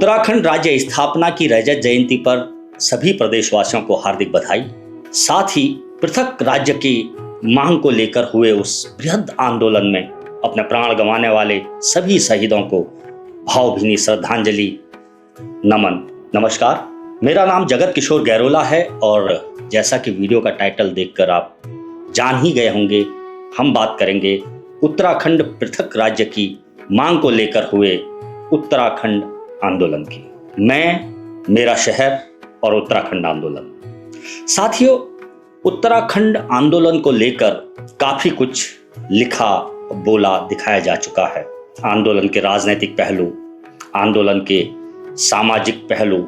उत्तराखंड राज्य स्थापना की रजत जयंती पर सभी प्रदेशवासियों को हार्दिक बधाई। साथ ही पृथक राज्य की मांग को लेकर हुए उस बृहद आंदोलन में अपने प्राण गंवाने वाले सभी शहीदों को भावभीनी श्रद्धांजलि, नमन। नमस्कार, मेरा नाम जगत किशोर गैरोला है और जैसा कि वीडियो का टाइटल देखकर आप जान ही गए होंगे, हम बात करेंगे उत्तराखंड पृथक राज्य की मांग को लेकर हुए उत्तराखंड आंदोलन की। मैं, मेरा शहर और उत्तराखंड आंदोलन। साथियों, उत्तराखंड आंदोलन को लेकर काफी कुछ लिखा, बोला, दिखाया जा चुका है। आंदोलन के राजनीतिक पहलू, आंदोलन के सामाजिक पहलू,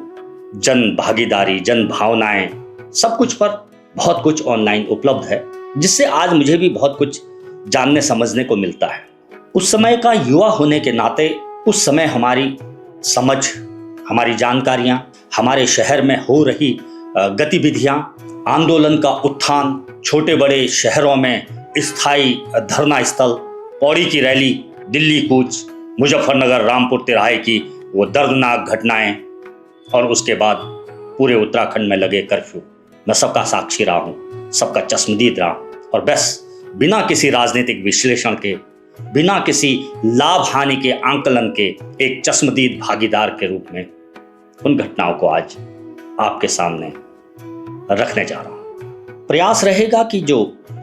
जन भागीदारी, जन भावनाएं, सब कुछ पर बहुत कुछ ऑनलाइन उपलब्ध है, जिससे आज मुझे भी बहुत कुछ जानने समझने को मिलता है। उस समय का युवा होने के नाते उस समय हमारी समझ, हमारी जानकारियां, हमारे शहर में हो रही गतिविधियां, आंदोलन का उत्थान, छोटे बड़े शहरों में स्थायी धरना स्थल, पौड़ी की रैली, दिल्ली कूच, मुजफ्फरनगर रामपुर तिराहे की वो दर्दनाक घटनाएं और उसके बाद पूरे उत्तराखंड में लगे कर्फ्यू, मैं सबका साक्षी रहा हूँ, सबका चश्मदीद रहा और बस बिना किसी राजनीतिक विश्लेषण के, बिना किसी लाभ हानि के आंकलन के एक चश्मदीद भागीदार के रूप में उन घटनाओं को आज आपके सामने रखने जा रहा हूं। प्रयास रहेगा कि जो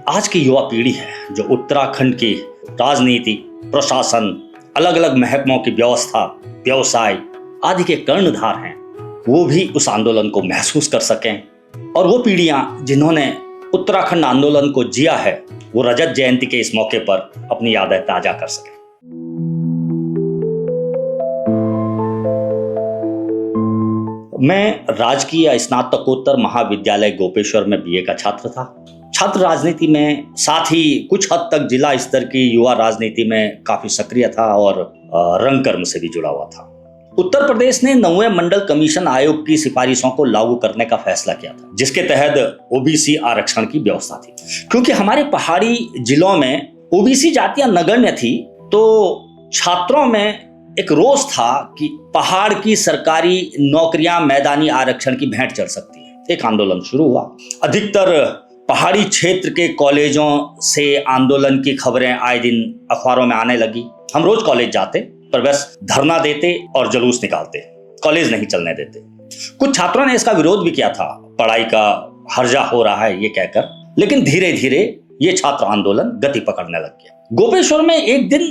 आज की युवा पीढ़ी है, जो उत्तराखंड की राजनीति, प्रशासन, अलग अलग महकमों की व्यवस्था, व्यवसाय आदि के कर्णधार हैं, वो भी उस आंदोलन को महसूस कर सकें और वो पीढ़ियां जिन्होंने उत्तराखंड आंदोलन को जिया है, वो रजत जयंती के इस मौके पर अपनी यादें ताजा कर सकें। मैं राजकीय स्नातकोत्तर महाविद्यालय गोपेश्वर में बीए का छात्र था। छात्र राजनीति में, साथ ही कुछ हद तक जिला स्तर की युवा राजनीति में काफी सक्रिय था और रंगकर्म से भी जुड़ा हुआ था। उत्तर प्रदेश ने 9वें मंडल कमीशन आयोग की सिफारिशों को लागू करने का फैसला किया था, जिसके तहत ओबीसी आरक्षण की व्यवस्था थी। क्योंकि हमारे पहाड़ी जिलों में ओबीसी जातियां नगण्य थी, तो छात्रों में एक रोष था कि पहाड़ की सरकारी नौकरियां मैदानी आरक्षण की भेंट चढ़ सकती है। एक आंदोलन शुरू हुआ। अधिकतर पहाड़ी क्षेत्र के कॉलेजों से आंदोलन की खबरें आए दिन अखबारों में आने लगी। हम रोज कॉलेज जाते, पर बस धरना देते और जुलूस निकालते, कॉलेज नहीं चलने देते। कुछ छात्रों ने इसका विरोध भी किया था, पढ़ाई का हर्जा हो रहा है ये कहकर, लेकिन धीरे धीरे ये छात्र आंदोलन गति पकड़ने लग गया। गोपेश्वर में एक दिन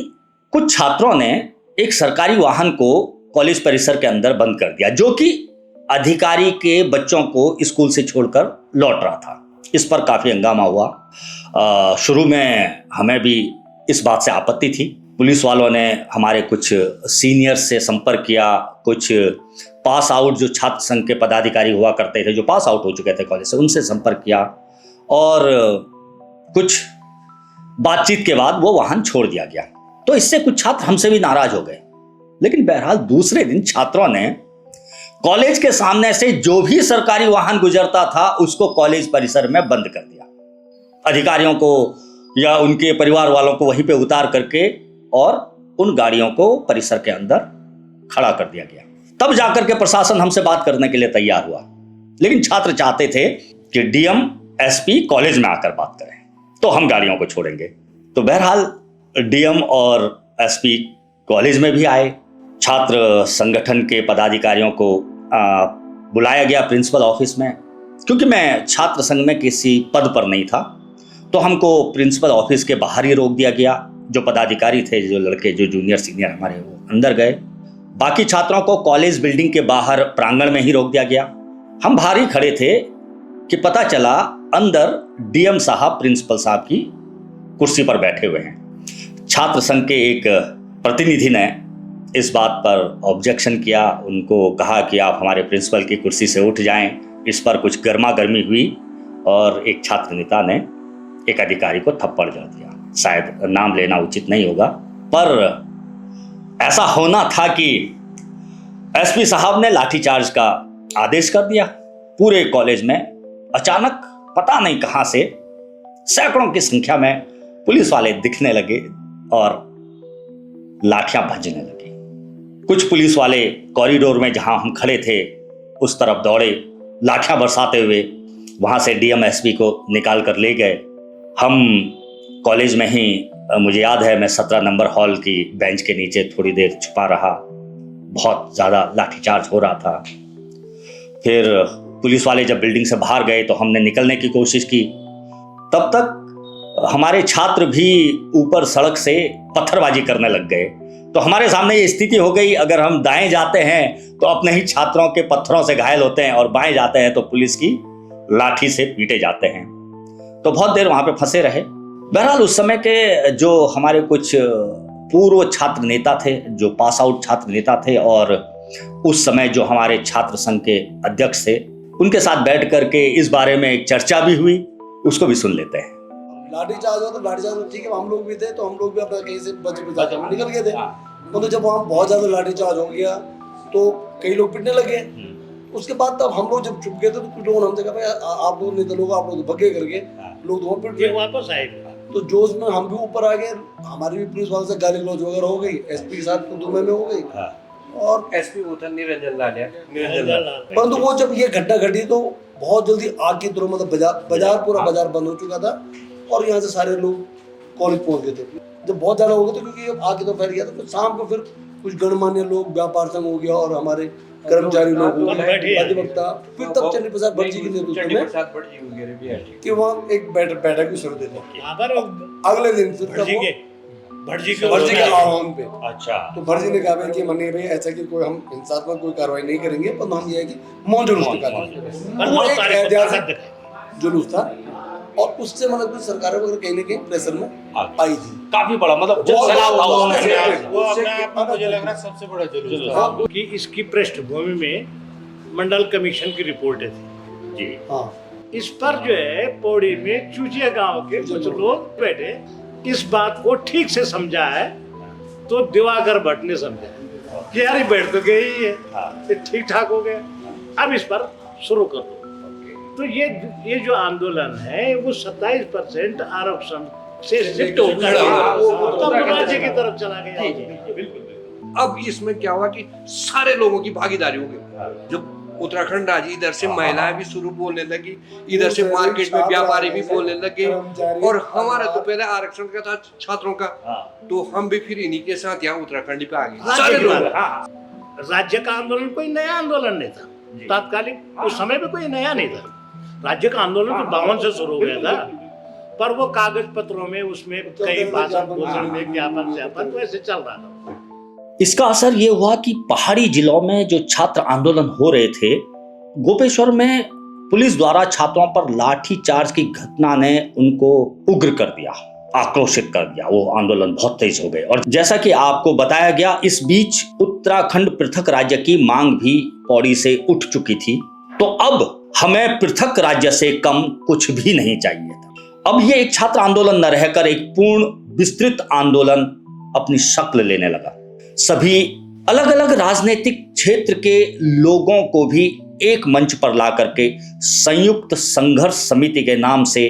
कुछ छात्रों ने एक सरकारी वाहन को कॉलेज परिसर के अंदर बंद कर दिया, जो कि अधिकारी के बच्चों को स्कूल से छोड़कर लौट रहा था। इस पर काफी हंगामा हुआ। शुरू में हमें भी इस बात से आपत्ति थी। पुलिस वालों ने हमारे कुछ सीनियर से संपर्क किया, कुछ पास आउट जो छात्र संघ के पदाधिकारी हुआ करते थे, जो पास आउट हो चुके थे कॉलेज से, उनसे संपर्क किया और कुछ बातचीत के बाद वो वाहन छोड़ दिया गया। तो इससे कुछ छात्र हमसे भी नाराज हो गए। लेकिन बहरहाल दूसरे दिन छात्रों ने कॉलेज के सामने से जो भी सरकारी वाहन गुजरता था उसको कॉलेज परिसर में बंद कर दिया। अधिकारियों को या उनके परिवार वालों को वहीं पे उतार करके और उन गाड़ियों को परिसर के अंदर खड़ा कर दिया गया। तब जाकर के प्रशासन हमसे बात करने के लिए तैयार हुआ। लेकिन छात्र चाहते थे कि डीएम, एसपी कॉलेज में आकर बात करें, तो हम गाड़ियों को छोड़ेंगे। तो बहरहाल डीएम और एसपी कॉलेज में भी आए। छात्र संगठन के पदाधिकारियों को बुलाया गया प्रिंसिपल ऑफिस में। क्योंकि मैं छात्र संघ में किसी पद पर नहीं था, तो हमको प्रिंसिपल ऑफिस के बाहर ही रोक दिया गया। जो पदाधिकारी थे, जो लड़के, जो जूनियर सीनियर हमारे, वो अंदर गए। बाकी छात्रों को कॉलेज बिल्डिंग के बाहर प्रांगण में ही रोक दिया गया। हम बाहर ही खड़े थे कि पता चला अंदर डीएम साहब प्रिंसिपल साहब की कुर्सी पर बैठे हुए हैं। छात्र संघ के एक प्रतिनिधि ने इस बात पर ऑब्जेक्शन किया। उनको कहा कि आप हमारे प्रिंसिपल की कुर्सी से उठ जाएं। इस पर कुछ गर्मा गर्मी हुई और एक छात्र नेता ने एक अधिकारी को थप्पड़ जड़ दिया। शायद नाम लेना उचित नहीं होगा, पर ऐसा होना था कि एसपी साहब ने लाठीचार्ज का आदेश कर दिया। पूरे कॉलेज में अचानक पता नहीं कहां से सैकड़ों की संख्या में पुलिस वाले दिखने लगे और लाठियां भजने लगी। कुछ पुलिस वाले कॉरिडोर में जहां हम खड़े थे उस तरफ दौड़े, लाठियां बरसाते हुए वहां से डीएम एसपी को निकाल कर ले गए। हम कॉलेज में ही, मुझे याद है, मैं 17 नंबर हॉल की बेंच के नीचे थोड़ी देर छुपा रहा। बहुत ज़्यादा लाठीचार्ज हो रहा था। फिर पुलिस वाले जब बिल्डिंग से बाहर गए तो हमने निकलने की कोशिश की। तब तक हमारे छात्र भी ऊपर सड़क से पत्थरबाजी करने लग गए। तो हमारे सामने ये स्थिति हो गई, अगर हम दाएं जाते हैं तो अपने ही छात्रों के पत्थरों से घायल होते हैं और बाएं जाते हैं तो पुलिस की लाठी से पीटे जाते हैं। तो बहुत देर वहां पे फंसे रहे। बहरहाल उस समय के जो हमारे कुछ पूर्व छात्र नेता थे, जो पास आउट छात्र नेता थे, और उस समय जो हमारे छात्र संघ के अध्यक्ष थे, उनके साथ बैठ करके इस बारे में एक चर्चा भी हुई, उसको भी सुन लेते हैं। लाठीचार्ज हो तो लाठीचार्ज ठीक है, हम लोग भी थे तो हम लोग भी अपना कहीं से बच निकल गए थे। तो जब वहाँ बहुत ज्यादा लाठीचार्ज हो गया तो कई लोग पिटने लगे। उसके बाद तब हम लोग जब चुप गए थे तो कुछ लोगों ने हमसे कहा भाई आप लोग नहीं तो लोग, आप लोग तो भगे करके लोग तो पिट गए, वापस आए। तो जोश में हम भी ऊपर आ गए, हमारी भी पुलिस वालों से गाली गलौज वगैरह हो गई, एसपी के साथ दुमे में हो गई। और एसपी वो था निरंजन लाल, परंतु वो जब ये घटना घटी तो बहुत जल्दी आग की तरह, मतलब बाजार पूरा बाजार बंद हो चुका था और यहाँ से सारे लोग कॉलेज पहुंच गए थे। जब बहुत ज्यादा हो गया तो क्योंकि आग की तरह फैल गया था, तो शाम को फिर कुछ गणमान्य लोग, व्यापार संघ हो गया और हमारे कर्मचारी लोग हो गए, अधिवक्ता, फिर तब चंद्र प्रसाद भट्ट जी के नेतृत्व में कि वहाँ एक बैठक भी शुरू दी। अगले दिन भट्ट जी के आह्वान पे, अच्छा, तो भट्ट जी ने कहा कि मन्ने भाई ऐसा कि कोई हम हिंसात्मक कोई कार्रवाई नहीं करेंगे, पर हम ये है कि मौन जुलूस निकालेंगे। वो एक ऐतिहासिक जुलूस था और उससे मतलब कुछ सरकारें वगैरह कहीं ना कहीं प्रेशर में आई थी। काफी बड़ा, मतलब मुझे लग रहा सबसे बड़ा जुलूस था कि इसकी पृष्ठभूमि में मंडल कमीशन की रिपोर्टें थी जी। हाँ, इस पर जो है पौड़ी में चूचिया गांव के कुछ लोग बैठे, इस बात को ठीक से समझा है। तो दिवाकर भट्ट ने समझा कि यार ये बैठ तो गई है, ठीक ठाक हो गया, अब इस पर शुरू कर दो। तो ये जो आंदोलन है वो 27% आरक्षण से शिफ्ट होकर तब राज्य की तरफ चला गया। अब इसमें क्या हुआ कि सारे लोगों की भागीदारी हो गई। जब उत्तराखंड राज्य इधर से महिलाएं भी शुरू बोलने लगी, इधर से मार्केट में व्यापारी भी बोलने लगे, और हमारा तो पहले आरक्षण का था छात्रों का, तो हम भी फिर इन्हीं के साथ यहाँ उत्तराखंड पे आ गए सारे लोग। राज्य का आंदोलन कोई नया आंदोलन नहीं था, तात्कालिक उस समय पे कोई नया नहीं था। राज्य का आंदोलन तो 52 से शुरू हो गया था, पर वो कागज पत्रों में उसमें कई भाषण भूषण में ज्ञापन वैसे चल रहा था। इसका असर ये हुआ कि पहाड़ी जिलों में जो छात्र आंदोलन हो रहे थे, गोपेश्वर में पुलिस द्वारा छात्रों पर लाठी चार्ज की घटना ने उनको उग्र कर दिया, आक्रोशित कर दिया। वो आंदोलन बहुत तेज हो गए और जैसा कि आपको बताया गया, इस बीच उत्तराखंड पृथक राज्य की मांग भी पौड़ी से उठ चुकी थी। तो अब हमें पृथक राज्य से कम कुछ भी नहीं चाहिए था। अब ये एक छात्र आंदोलन न रहकर एक पूर्ण विस्तृत आंदोलन अपनी शक्ल लेने लगा। सभी अलग अलग राजनीतिक क्षेत्र के लोगों को भी एक मंच पर ला करके संयुक्त संघर्ष समिति के नाम से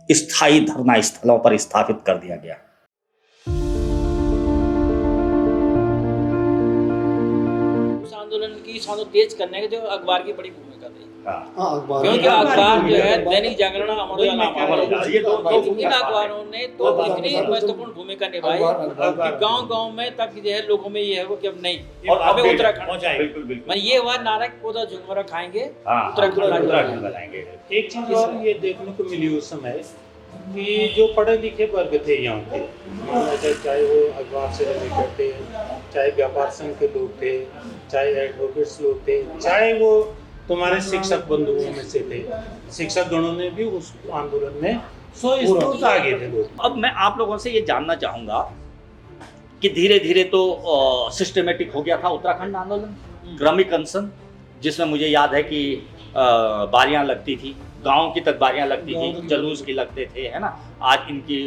स्थायी धरना स्थलों पर स्थापित कर दिया गया। उस आंदोलन की शान तेज करने के जो अखबार की बड़ी भूमिका थी, क्योंकि अखबार जो है दैनिक जागरण, अमर उजाला, इन अखबारों ने तो इतनी महत्वपूर्ण भूमिका निभाई कि गांव-गांव में तक जो है लोगों में ये है वो कि अब नहीं, और हमें उत्तराखंड मैं ये हुआ नारा पौधा झुमरा खाएंगे, उत्तराखंड बनाएंगे। एक चीज और ये देखने को मिली उस समय कि जो पढ़े लिखे वर्ग थे यहाँ के, चाहे वो अखबार से रिलेटेड थे, चाहे व्यापार संघ के लोग थे, चाहे एडवोकेट्स लोग थे, चाहे वो तुम्हारे शिक्षक बंधुओं में से थे, शिक्षक गणों ने भी उस आंदोलन में सो आगे थे लोग। अब मैं आप लोगों से ये जानना चाहूंगा कि धीरे धीरे तो सिस्टमेटिक हो गया था उत्तराखंड आंदोलन, क्रमिक अनशन, जिसमें मुझे याद है कि बारियां लगती थी, गांव की तक बारियां लगती थी, जुलूस की लगते थे, है ना। आज इनकी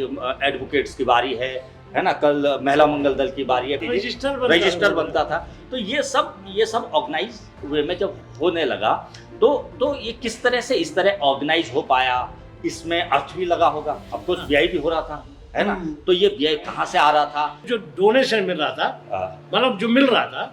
एडवोकेट्स की बारी है ना, कल महिला मंगल दल की बारी है, रजिस्टर बनता था। तो ये सब ऑर्गेनाइज वे में जब होने लगा तो ये किस तरह से इस तरह ऑर्गेनाइज हो पाया, इसमें अर्थ भी लगा होगा। अब कुछ व्यय भी हो रहा था, है ना। तो ये व्यय कहाँ से आ रहा था? जो डोनेशन मिल रहा था, मतलब जो मिल रहा था,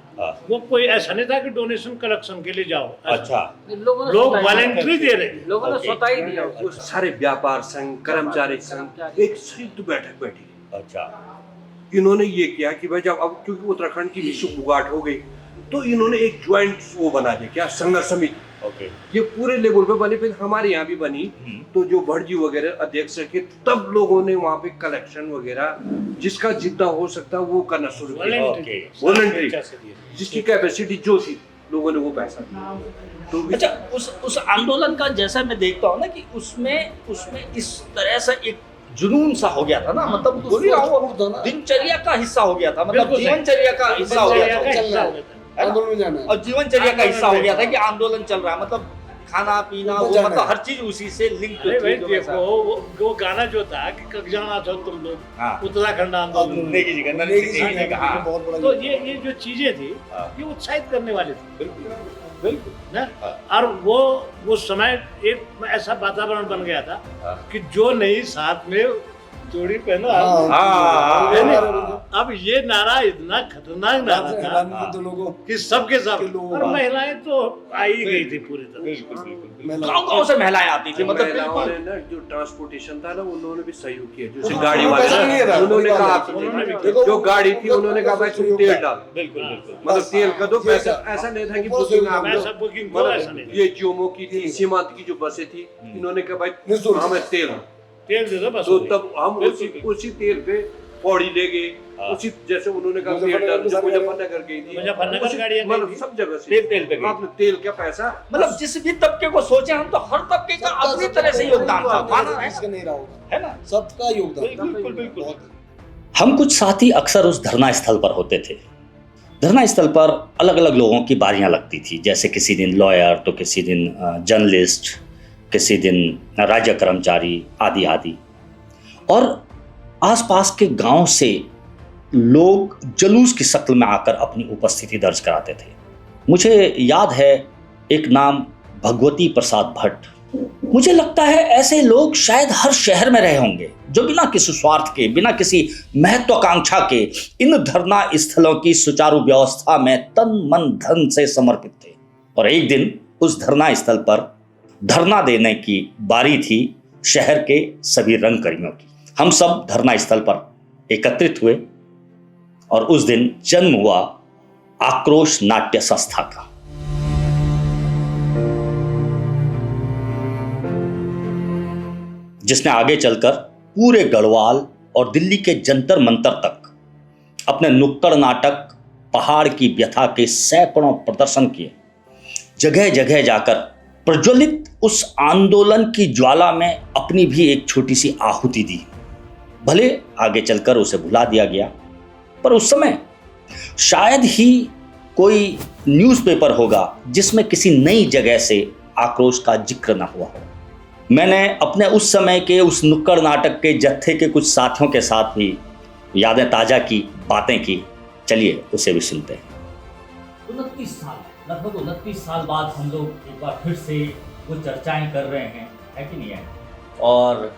वो कोई ऐसा नहीं था कि डोनेशन कलेक्शन के लिए जाओ। अच्छा, लोग वॉलंटरी दे रहे हैं, लोगों ने स्वतः ही दिया। वो सारे व्यापार संघ, कर्मचारी संघ एक संयुक्त बैठक बैठी। अच्छा, इन्होंने ये किया कि भाई जब अब क्योंकि उत्तराखंड की विश्व बुगाट हो गई, तो इन्होंने एक ज्वाइंट वो बना दिया, क्या, संघर्ष समिति। ओके, ये पूरे लेवल पे बनी, फिर हमारे यहाँ भी बनी। तो जो भटजी वगैरह अध्यक्ष रखे, तब लोगों ने वहाँ पे कलेक्शन वगैरह जिसका जितना हो सकता वो करना शुरू किया। वॉलंटरी, जिसकी कैपेसिटी जो थी, लोगों ने वो पैसा दिया। तो अच्छा, उस आंदोलन का जैसा मैं देखता हूँ ना कि उसमें इस तरह से एक जुनून सा हो गया था ना, मतलब बोल रही हूँ, दिनचर्या का हिस्सा हो गया था, मतलब जीवनचर्या का हिस्सा हो गया था, आंदोलन में जाना है। और जीवनचर्या का हिस्सा हो गया था कि आंदोलन चल रहा है, मतलब खाना पीना वो मतलब हर चीज उसी से लिंक अरे भाई देखो, वो गाना जो था कि कब जाना था तुम लोग, उत्तराखंड आंदोलन, तो ये जो चीजें थी ये उत्साहित करने वाली थी। बिल्कुल ना। और वो समय एक ऐसा वातावरण बन गया था कि जो नहीं साथ में जोड़ी पहनो। अब ये नारा इतना खतरनाक नारा था कि सबके सब, और महिलाएं तो आई गई थी पूरी तरह। गाँव से महिलाएं आती थी, मतलब महिलाओं ने ना जो ट्रांसपोर्टेशन था ना, उन्होंने भी सहयोग किया। जैसे गाड़ी वाले उन्होंने कहा, जो गाड़ी थी उन्होंने कहा भाई तुम तेल डाल, बिल्कुल मतलब तेल का दो पैसा। ऐसा नहीं था कि बुकिंग, ये जोमो की थी, सीमांत की जो बसें थी, इन्होंने कहा भाई हमें तेल दे दो बस। तो तब हम उसी तेल पे पौड़ी ले गए, उसी जैसे उन्होंने कहा मुजफ्फरनगर गई थी, मुजफ्फरनगर गाड़ियां मतलब सब जगह से तेल पे गई। आपने तेल का पैसा, मतलब जिस भी तबके को सोचे हम, तो हर तबके का अपनी तरह से योगदान था, माना नहीं रहा होगा, है ना, सबका योगदान। बिल्कुल। हम कुछ साथी अक्सर उस धरना स्थल पर होते थे। धरना स्थल पर अलग अलग लोगों की बारियां लगती थी, जैसे किसी दिन लॉयर, तो किसी दिन जर्नलिस्ट, किसी दिन राज्य कर्मचारी, आदि आदि। और आसपास के गांव से लोग जुलूस की शक्ल में आकर अपनी उपस्थिति दर्ज कराते थे। मुझे याद है एक नाम भगवती प्रसाद भट्ट। मुझे लगता है ऐसे लोग शायद हर शहर में रहे होंगे, जो बिना किसी स्वार्थ के, बिना किसी महत्वाकांक्षा के इन धरना स्थलों की सुचारू व्यवस्था में तन मन धन से समर्पित थे। और एक दिन उस धरना स्थल पर धरना देने की बारी थी शहर के सभी रंगकर्मियों की। हम सब धरना स्थल पर एकत्रित हुए और उस दिन जन्म हुआ आक्रोश नाट्य संस्था का। जिसने आगे चलकर पूरे गढ़वाल और दिल्ली के जंतर मंतर तक अपने नुक्कड़ नाटक पहाड़ की व्यथा के सैकड़ों प्रदर्शन किए। जगह जगह जाकर प्रज्वलित उस आंदोलन की ज्वाला में अपनी भी एक छोटी सी आहुति दी। भले आगे चलकर उसे भुला दिया गया, पर उस समय शायद ही कोई न्यूज़पेपर होगा जिसमें किसी नई जगह से आक्रोश का जिक्र न हुआ हो। मैंने अपने उस समय के उस नुक्कड़ नाटक के जत्थे के कुछ साथियों के साथ भी यादें ताज़ा की, बातें की। चलिए उसे भी सुनते हैं। 29 साल, लगभग 29 साल बाद हम लोग एक बार फिर से वो चर्चाएं कर रहे हैं, है कि नहीं है? और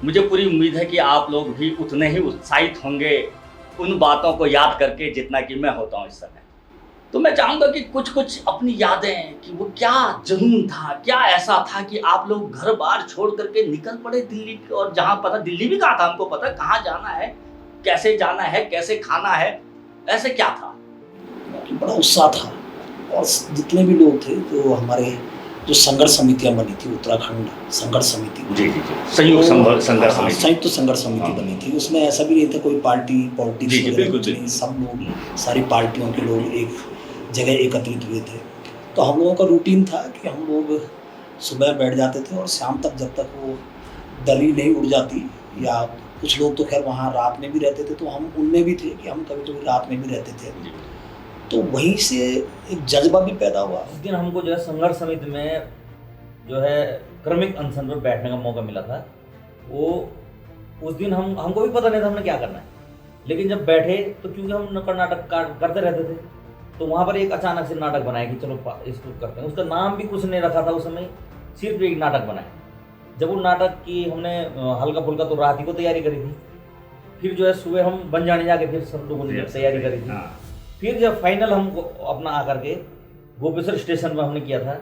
मुझे पूरी उम्मीद है कि आप लोग भी उतने ही उत्साहित होंगे उन बातों को याद करके जितना कि मैं होता हूँ इस समय। तो मैं चाहूँगा कि कुछ अपनी यादें, कि वो क्या जुनून था, क्या ऐसा था कि आप लोग घर बार छोड़ करके निकल पड़े दिल्ली, और जहाँ पता, दिल्ली भी कहाँ था हमको पता, कहाँ जाना है, कैसे जाना है, कैसे खाना है, ऐसे क्या था? बड़ा उत्साह था। और जितने भी लोग थे, जो हमारे जो संघर्ष समितियां बनी थी, उत्तराखंड संघर्ष समिति, जी, संयुक्त संघर्ष समिति, संयुक्त संघर्ष समिति बनी थी। उसमें ऐसा भी नहीं था कोई पॉलिटिक्स, बिल्कुल सब लोग, सारी पार्टियों के लोग एक जगह एकत्रित हुए थे। तो हम लोगों का रूटीन था कि हम लोग सुबह बैठ जाते थे और शाम तक, जब तक वो दली नहीं उड़ जाती, या कुछ लोग तो खैर वहाँ रात में भी रहते थे, तो हम उनमें भी थे कि हम कभी कभी रात में भी रहते थे। तो वहीं से एक जज्बा भी पैदा हुआ। उस दिन हमको जो है संघर्ष समिति में जो है क्रमिक अनशन पर बैठने का मौका मिला था। वो उस दिन हमको भी पता नहीं था हमने क्या करना है, लेकिन जब बैठे तो क्योंकि हम नुक्कड़ नाटक करते रहते थे, तो वहाँ पर एक अचानक से नाटक बनाया कि चलो इसको करते हैं। उसका नाम भी कुछ नहीं रखा था उस समय, सिर्फ एक नाटक बनाया। जब वो नाटक की हमने हल्का फुल्का तो रात ही को तैयारी करी थी, फिर जो है सुबह हम बन जाने जाके फिर सब लोगों ने तैयारी करी थी, फिर जब फाइनल हम अपना आकर के गोपेश्वर स्टेशन में हमने किया था,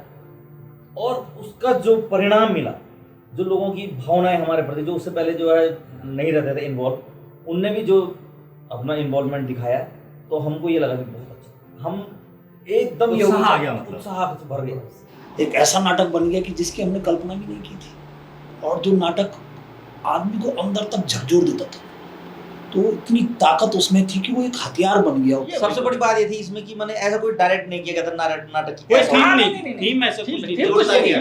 और उसका जो परिणाम मिला, जो लोगों की भावनाएं हमारे प्रति जो उससे पहले जो है नहीं रहते थे इन्वॉल्व, उनने भी जो अपना इन्वॉल्वमेंट दिखाया, तो हमको ये लगा कि बहुत अच्छा, हम एकदम ये उत्साह आ गया, मतलब उत्साह से भर गए। एक ऐसा नाटक बन गया कि जिसकी हमने कल्पना भी नहीं की थी, और जो नाटक आदमी को अंदर तक झकझोर देता था, तो इतनी ताकत उसमें थी कि वो एक हथियार बन गया। सबसे बड़ी बात ये थी इसमें कि मैंने ऐसा कोई डायरेक्ट नहीं किया था नाटक की, कोई थीम नहीं, थीम ऐसा कुछ नहीं,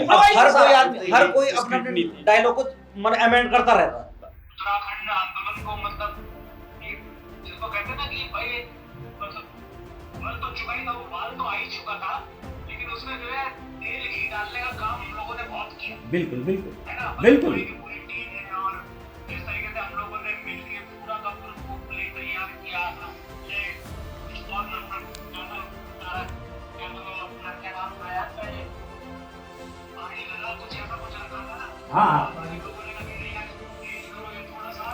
हर कोई अपना डायलॉग को मन अमेंड करता रहता। उत्तराखंड आंदोलन को मतलब जिसको कहते ना कि भाई मर तो चुका ही था, वो बाल तो आ ही चुका था, लेकिन उसमें जो है तेल घी डालने का काम हम लोगों ने बहुत किया। बिल्कुल बिल्कुल है ना, बिल्कुल। पूरी टीम है, और जिस तरीके से हम लोगों ने मिलकर पूरा का पूरा प्ले तैयार किया था, ये और नंबर क्या नाम आया था, ये पानी लगा कुछ ऐसा कुछ रखा था ना। हाँ लोगों ने कहा नहीं यार तेज करो, ये थोड़ा सा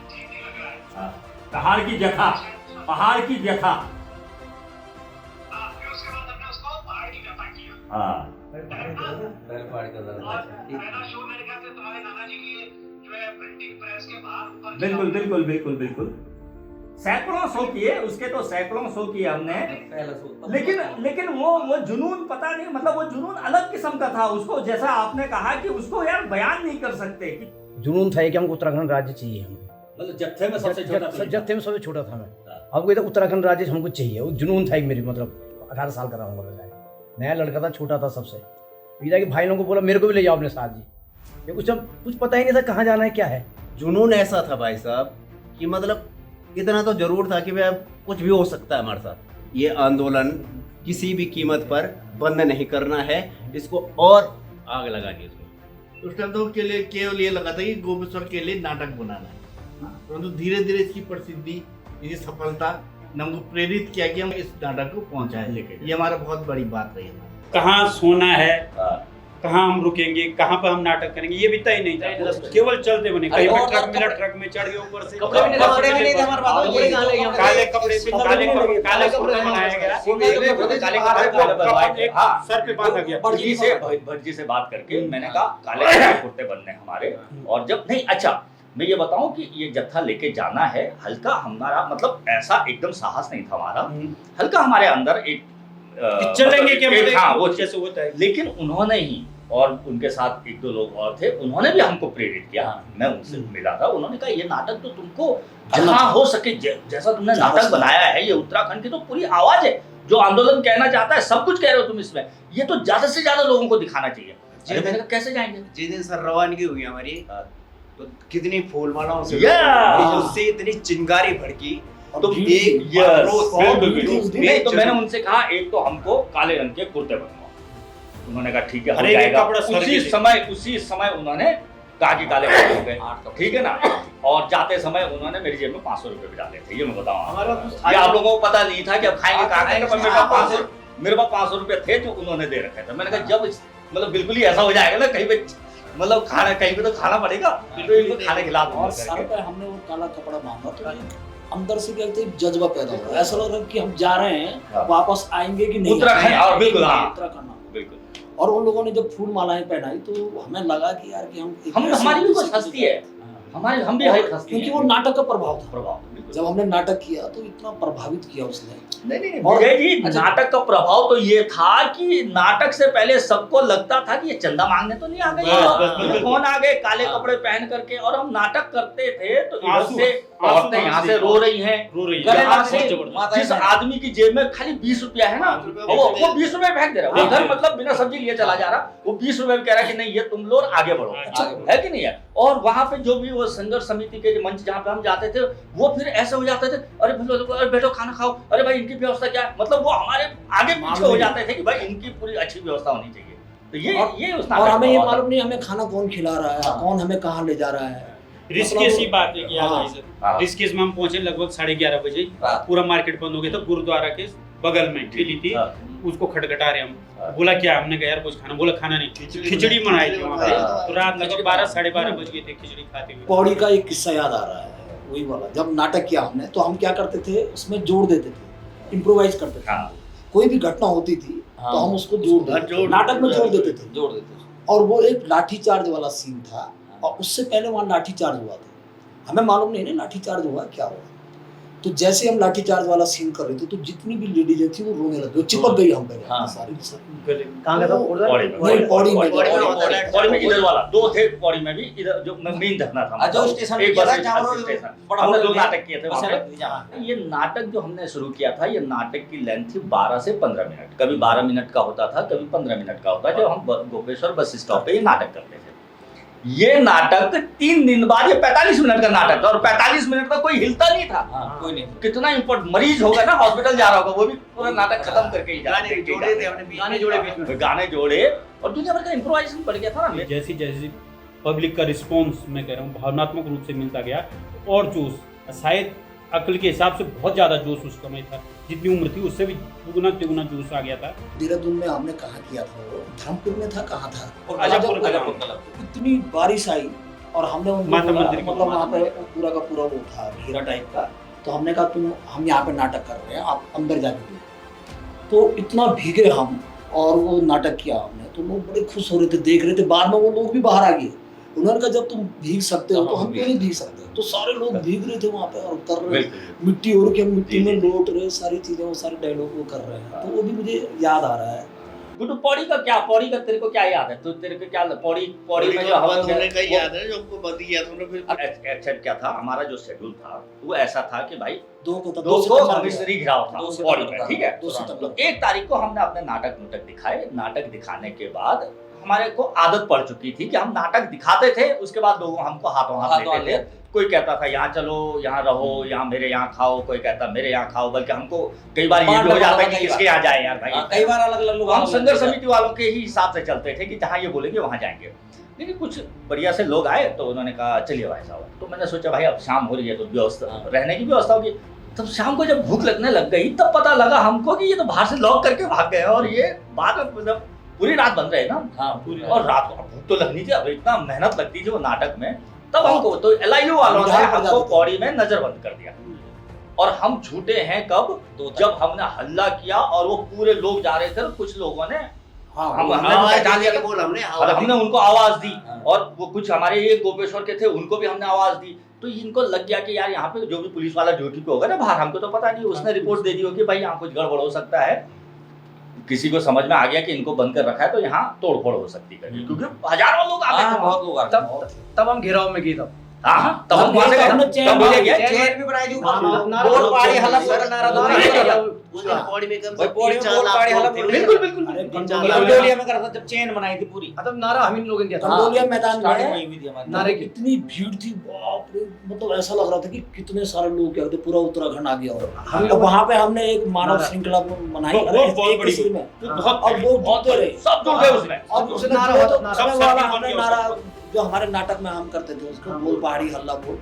चीनी लग रहा है। पहाड़ की जगह, पहाड़ की जगह। फिर उसके बाद हमने उसको पहाड़ की व्यथा किया। हाँ पहला शो मेरे ख्याल से तुम्हारे नाना जी की जो है प्रिंटिंग प्रेस के बाहर ऊपर बिल्कुल बिल्कुल बिल्कुल बिल्कुल, सैकड़ों शो किए, उसके तो सैकड़ों शो किए हमने, लेकिन वो जुनून पता नहीं, मतलब वो जुनून अलग किस्म का था। उसको जैसा आपने कहा कि उसको यार बयान नहीं कर सकते। जुनून था कि हमको उत्तराखंड राज्य चाहिए, हमको मतलब जत्थे में सबसे छोटा, जत्थे में सबसे छोटा था मैं, हमको इधर उत्तराखंड राज्य हमको चाहिए, वो जुनून था एक मेरी, मतलब 18 साल का रहा हूँ, नया लड़का था, छोटा था सबसे, पिता के भाई लोगों को बोला मेरे को भी ले जाओ अपने साथ जी, ये कुछ पता ही नहीं था कहाँ जाना है क्या है। जुनून ऐसा था भाई साहब कि मतलब इतना तो जरूर था कि भाई अब कुछ भी हो सकता है हमारे साथ, ये आंदोलन किसी भी कीमत पर बंद नहीं करना है, इसको और आग लगानी है इसमें। उस टाइम तो के लिए केवल ये लगा था कि गोपेश्वर के लिए नाटक बनाना है, परंतु धीरे धीरे इसकी प्रसिद्धि, इसकी सफलता ने हमको प्रेरित किया कि हम इस नाटक को पहुंचाए लेके, ये हमारा बहुत बड़ी बात रही है। कहाँ सोना है, कहाँ हम रुकेंगे, कहाँ पर हम नाटक करेंगे, ये भी तय नहीं था, केवल चलते बने, कहीं पे ट्रक मिला, ट्रक में चढ़ गए, ऊपर से कपड़े भी नहीं थे हमारे पास, काले कपड़े पे काले कपड़े बनाया गया, सर पे बांधा गया। भटजी से बात करके मैंने कहा काले कुर्ते बनने हमारे, और जब नहीं, अच्छा मैं ये बताऊं कि ये जत्था लेके जाना है, हल्का हमारा मतलब ऐसा एकदम साहस नहीं था हमारा, हल्का हमारे अंदर एक चलेंगे क्या, हाँ वो जैसे होता है, लेकिन उन्होंने ही और उनके साथ एक दो लोग और थे, उन्होंने भी हमको प्रेरित किया। मैं उनसे मिला था, उन्होंने कहा ये नाटक तो तुमको जहाँ हो सके जैसा तुमने नाटक बनाया है, ये उत्तराखंड की तो पूरी आवाज है, जो आंदोलन कहना चाहता है सब कुछ कह रहे हो तुम इसमें, ये तो ज्यादा से ज्यादा लोगों को दिखाना चाहिए। मैंने कहा कैसे जाएंगे? जिस दिन सर रवानगी हुई हमारी, तो कितनी फूल मालाओं से उससे इतनी चिंगारी भड़की, तो एक नहीं तो मैंने उनसे कहा एक तो हमको काले रंग के कुर्ते बनवाओ, उन्होंने कहा ठीक है हो जाएगा। उसी समय उन्होंने कहा कि काले कपड़े हो गए, ठीक है ना, और जाते समय उन्होंने मेरी जेब में 500 रुपए भी डाले थे, ये मैं बताऊँ, ये आप लोगों को पता नहीं था कि अब खाएंगे कहाँ खाएंगे, मेरे पास 500 रुपए थे जो उन्होंने दे रखे थे। मैंने कहा जब मतलब बिल्कुल ही ऐसा हो जाएगा ना, कहीं पे मतलब खाना कहीं पे तो खाना पड़ेगा, तो इनको खाने खिला दूंगा। सर पे हमने वो काला कपड़ा बांधा तो अंदर से क्या जज्बा पैदा हुआ, ऐसा लग रहा है कि हम जा रहे हैं, वापस आएंगे कि नहीं, उत्तराखंड, बिल्कुल उत्तराखंड बिल्कुल। और उन लोगों ने जब फूल मालाएं पहनाई तो हमें लगा कि यार कि हम हमारी भी कुछ हस्ती है, हमारी हम भी हस्ती, क्योंकि वो नाटक का प्रभाव था। जब हमने नाटक किया तो इतना प्रभावित किया उसने। नहीं विजय जी, नाटक का प्रभाव तो ये था कि नाटक से पहले सबको लगता था कि ये चंदा मांगने तो नहीं आ गए, कौन आ गए काले कपड़े पहन करके, और हम नाटक करते थे तो औरतें यहाँ से रो रही हैं, जिस आदमी की जेब में खाली 20 रुपया है ना, वो 20 रुपए फेंक दे रहा है, उधर मतलब बिना सब्जी लिए चला जा रहा, वो 20 रुपए कह रहा है कि नहीं ये तुम लोग आगे बढ़ो, है कि नहीं है। और वहाँ पे जो भी वो संघर्ष समिति के मंच जहाँ पे हम जाते थे, वो फिर ऐसे हो जाते थे, अरे बैठो खाना खाओ, अरे भाई इनकी व्यवस्था क्या है, मतलब वो हमारे आगे पीछे हो जाते थे कि भाई इनकी पूरी अच्छी व्यवस्था होनी चाहिए। तो ये उस और हमें ये मालूम नहीं हमें खाना कौन खिला रहा है, कौन हमें कहाँ ले जा रहा है। ऋषिकेश की बात है कि ऋषिकेश में हम पहुंचे लगभग 11:30 बजे, पूरा मार्केट बंद हो गया था, गुरुद्वारा के बगल में ठेली थी, उसको खटखटा रहे हम, बोला क्या, हमने कहा यार कुछ खाना, बोला खाना नहीं, खिचड़ी बनाई थी वहाँ पे, तो रात लगभग 12 साढ़े 12 बज गए थे खिचड़ी खाते हुए। पौड़ी का एक किस्सा याद आ रहा है, वही वाला, जब नाटक किया हमने तो हम क्या करते थे, उसमें जोड़ देते थे, इम्प्रोवाइज करते थे। कोई भी घटना होती थी तो हम उसको जोड़ देते थे, नाटक में जोड़ देते थे। और वो एक लाठी चार्ज वाला सीन था, और उससे पहले वहाँ लाठी चार्ज हुआ था, हमें मालूम नहीं ना लाठी चार्ज हुआ क्या हुआ। तो जैसे हम लाठी चार्ज वाला सीन कर रहे थे तो जितनी भी लेडीज थी वो रोने लगी, चिपक गई हम पे सारी। कहाँ का था? पौड़ी में पौड़ी में इधर वाला दो थे, पौड़ी में भी इधर जो मेन धरना था, जो स्टेशन एक बस स्टेशन हमने 2 नाटक किए थे वहाँ पे। ये नाटक जो हमने शुरू किया था, ये नाटक की लेंथ थी 12 से 15 मिनट, कभी 12 मिनट का होता था, कभी 15 मिनट का होता, जब हम गोपेश्वर बस स्टॉप पे ये नाटक करते थे। ये नाटक 3 दिन बाद, ये 45 मिनट का नाटक था, और 45 मिनट तक कोई हिलता नहीं था। कोई नहीं, कितना इम्पोर्टेंट मरीज होगा ना, हॉस्पिटल जा रहा होगा, वो भी पूरा नाटक खत्म करके ही गाने जोड़े बीच में, गाने जोड़े, और दुनिया भर का इम्प्रोवाइजेशन बढ़ गया था ना। जैसी जैसी पब्लिक का रिस्पॉन्स, मैं कह रहा हूँ, भावनात्मक रूप से मिलता गया, और जोश, शायद अकल के हिसाब से बहुत ज़्यादा जोश उस समय था, जितनी उम्र थी उससे भी दुगुना तिगुना जोश आ गया था। देहरादून में हमने कहाँ किया था, वो धर्मपुर में था, कहाँ था, इतनी बारिश आई और हमने मतलब वहाँ पे पूरा का पूरा वो था घेरा टाइप का, तो हमने कहा हम यहाँ पे नाटक कर रहे हैं, आप अंदर जाके दो। तो इतना भीगे हम, और वो नाटक किया हमने, तो लोग बड़े खुश हो रहे थे, देख रहे थे। बाद में वो लोग भी बाहर आ गए, उन्होंने कहा जब तुम भीग सकते हो तो हम क्यों नहीं भीग सकते। तो सारे लोग भीग रहे थे वहाँ पे और कर रहे, मिट्टी और के मिट्टी में लौट रहे, सारी चीजें, वो सारे डायलॉग वो कर रहे हैं, तो वो भी मुझे याद आ रहा है। गुड्डू, पौड़ी का क्या, पौड़ी का तेरे को क्या याद है? तो तेरे को क्या पौड़ी में जो बंद होने का याद है, जो हमको बंद किया तुमने फिर एक्शन क्या था, हमारा जो शेड्यूल था वो ऐसा था कि भाई 2 को कमिश्नरी घिराव था पौड़ी में, ठीक है। तो 1 तारीख को हमने अपने नाटक दिखाए। नाटक दिखाने के बाद हमारे को आदत पड़ चुकी थी कि हम नाटक दिखाते थे, उसके बाद लोग हमको हाथों हाथ लेते थे। कोई कहता था यहाँ चलो, यहाँ रहो, यहाँ मेरे यहाँ खाओ, कोई कहता मेरे यहाँ खाओ, बल्कि हमको कई बार ये भी हो जाता है कि किसके यहाँ जाए यार भाई, कई बार अलग अलग लोग, हम संघर्ष समिति वालों के ही हिसाब से चलते थे कि जहाँ ये बोलेंगे वहाँ जाएंगे। लेकिन कुछ बढ़िया से लोग आए तो उन्होंने कहा चलिए भाई साहब। तो मैंने सोचा भाई अब शाम हो रही है तो व्यवस्था, रहने की व्यवस्था होगी। तब शाम को जब भूख लगने लग गई तब पता लगा हमको कि ये तो बाहर से लॉक करके भाग गए, और ये बाद में मतलब पूरी रात बन रहे ना। पूरी और रात को भूख तो लगनी थी, अब इतना मेहनत लगती थी वो नाटक में। तब हमको तो LIU वालों ने हमको पौड़ी में नजर बंद कर दिया, और हम झूठे हैं कब, जब हमने हल्ला किया और वो पूरे लोग जा रहे थे, और कुछ लोगों ने हमने उनको आवाज दी, और वो कुछ हमारे ये गोपेश्वर के थे उनको भी हमने आवाज दी। तो इनको लग गया कि यार यहाँ पे जो भी पुलिस वाला ड्यूटी पे होगा ना बाहर, हमको तो पता नहीं, उसने रिपोर्ट दे दी होगी भाई यहाँ कुछ गड़बड़ हो सकता है, किसी को समझ में आ गया कि इनको बंद कर रखा है तो यहाँ तोड़फोड़ हो सकती है, क्योंकि हजारों लोग आ गए, बहुत लोग आ गए। तब हम घेराव में गए, तब हम वहां से गए, तब मुझे गया चेयर भी बनाई थी, बोल पाड़ी हल्ला बोल नारा दो पौड़ी में पौड़ी में बोल पाड़ी हल्ला बोल, बिल्कुल बिल्कुल कंडोलिया में करा था जब चेन बनाई थी पूरी। तब नारा हम इन लोगों ने दिया था कंडोलिया मैदान में, नारे की इतनी भीड़ थी, बाप रे, मतलब ऐसा लग रहा था कि कितने सारे लोग क्या होते, पूरा उत्तराखंड आ गया। और तो वहाँ पे हमने एक मानव श्रृंखला बनाई, बहुत बड़ी में, और लोग जुड़ते रहे, सब जुड़ गए उसमें। और उसने नारा जो हमारे नाटक में हम करते थे उसको बोल पहाड़ी हल्ला बोल,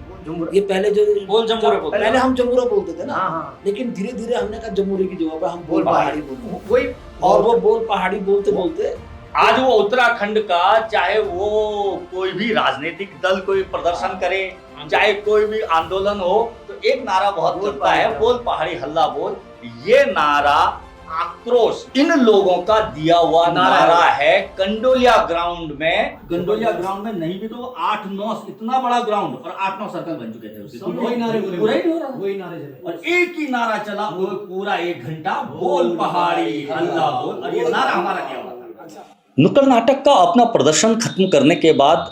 ये पहले जो बोल जमूरे बोलते, पहले हम जमूरा बोलते थे ना, लेकिन धीरे धीरे हमने कहा जमूरे की जगह पे हम बोल पहाड़ी बोलते, वही, और वो बोल पहाड़ी बोलते बोलते आज वो उत्तराखंड का, चाहे वो कोई भी राजनीतिक दल कोई प्रदर्शन करे, चाहे कोई भी आंदोलन हो, तो एक नारा बहुत चलता है, बोल पहाड़ी हल्ला बोल। ये नारा आक्रोश इन लोगों का दिया हुआ नारा है। कंडोलिया ग्राउंड में, कंडोलिया ग्राउंड में नहीं भी तो 8-9 इतना बड़ा ग्राउंड और 8-9 सर्कल बन चुके थे, वही नारे वही नारे, और एक ही नारा चला वो पूरा 1 घंटा, बोल पहाड़ी हल्ला बोल, और ये नारा हमारा क्या हुआ था। नुक्कड़ नाटक का अपना प्रदर्शन खत्म करने के बाद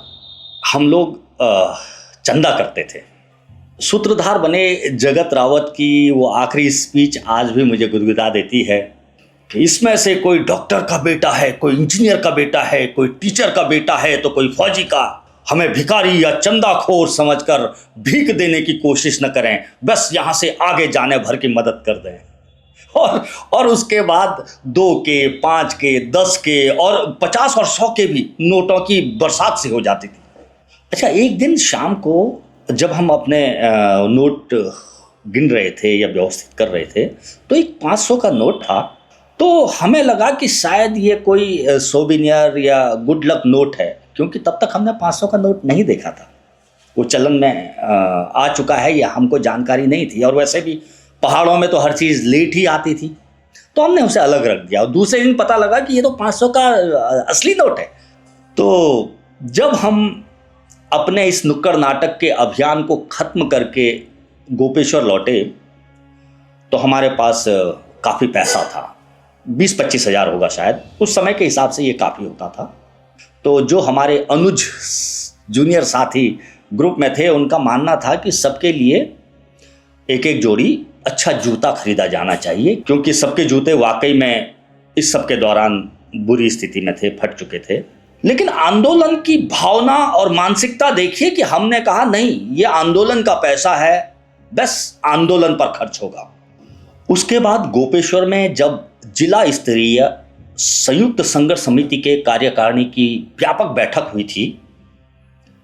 हम लोग चंदा करते थे। सूत्रधार बने जगत रावत की वो आखिरी स्पीच आज भी मुझे गुदगुदा देती है कि इसमें से कोई डॉक्टर का बेटा है, कोई इंजीनियर का बेटा है, कोई टीचर का बेटा है, तो कोई फौजी का। हमें भिखारी या चंदाखोर समझकर भीख देने की कोशिश न करें, बस यहाँ से आगे जाने भर की मदद कर दें। और उसके बाद 2 के, 5 के, 10 के और 50 और 100 के भी नोटों की बरसात से हो जाती थी। अच्छा, एक दिन शाम को जब हम अपने नोट गिन रहे थे या व्यवस्थित कर रहे थे, तो एक 500 का नोट था, तो हमें लगा कि शायद ये कोई सोविनियर या गुड लक नोट है, क्योंकि तब तक हमने 500 का नोट नहीं देखा था। वो चलन में आ चुका है, ये हमको जानकारी नहीं थी, और वैसे भी पहाड़ों में तो हर चीज़ लेट ही आती थी, तो हमने उसे अलग रख दिया। और दूसरे दिन पता लगा कि ये तो 500 का असली नोट है। तो जब हम अपने इस नुक्कड़ नाटक के अभियान को ख़त्म करके गोपेश्वर लौटे, तो हमारे पास काफ़ी पैसा था, 20-25 हज़ार होगा शायद, उस समय के हिसाब से ये काफ़ी होता था। तो जो हमारे अनुज जूनियर साथी ग्रुप में थे, उनका मानना था कि सबके लिए एक एक जोड़ी अच्छा जूता खरीदा जाना चाहिए, क्योंकि सबके जूते वाकई में इस सब के दौरान बुरी स्थिति में थे, फट चुके थे। लेकिन आंदोलन की भावना और मानसिकता देखिए कि हमने कहा नहीं, ये आंदोलन का पैसा है, बस आंदोलन पर खर्च होगा। उसके बाद गोपेश्वर में जब जिला स्तरीय संयुक्त संघर्ष समिति के कार्यकारिणी की व्यापक बैठक हुई थी,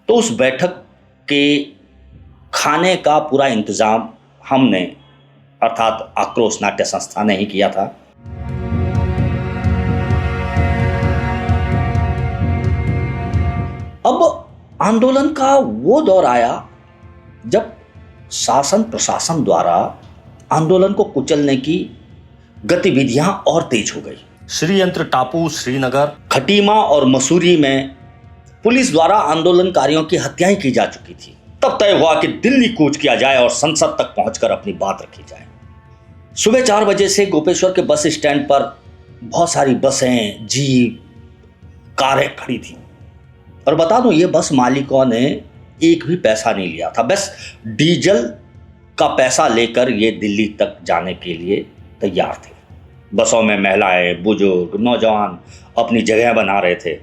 तो उस बैठक के खाने का पूरा इंतजाम हमने, अर्थात आक्रोश नाट्य संस्था ने ही किया था। अब आंदोलन का वो दौर आया जब शासन प्रशासन द्वारा आंदोलन को कुचलने की गतिविधियां और तेज हो गई। श्रीयंत्र टापू, श्रीनगर, खटीमा और मसूरी में पुलिस द्वारा आंदोलनकारियों की हत्याएं की जा चुकी थी। तब तय हुआ कि दिल्ली कूच किया जाए और संसद तक पहुंचकर अपनी बात रखी जाए। सुबह 4 बजे से गोपेश्वर के बस स्टैंड पर बहुत सारी बसें, जीप, कारें खड़ी थी। और बता दूं, ये बस मालिकों ने एक भी पैसा नहीं लिया था, बस डीजल का पैसा लेकर ये दिल्ली तक जाने के लिए तैयार थे। बसों में महिलाएं, बुजुर्ग, नौजवान अपनी जगह बना रहे थे।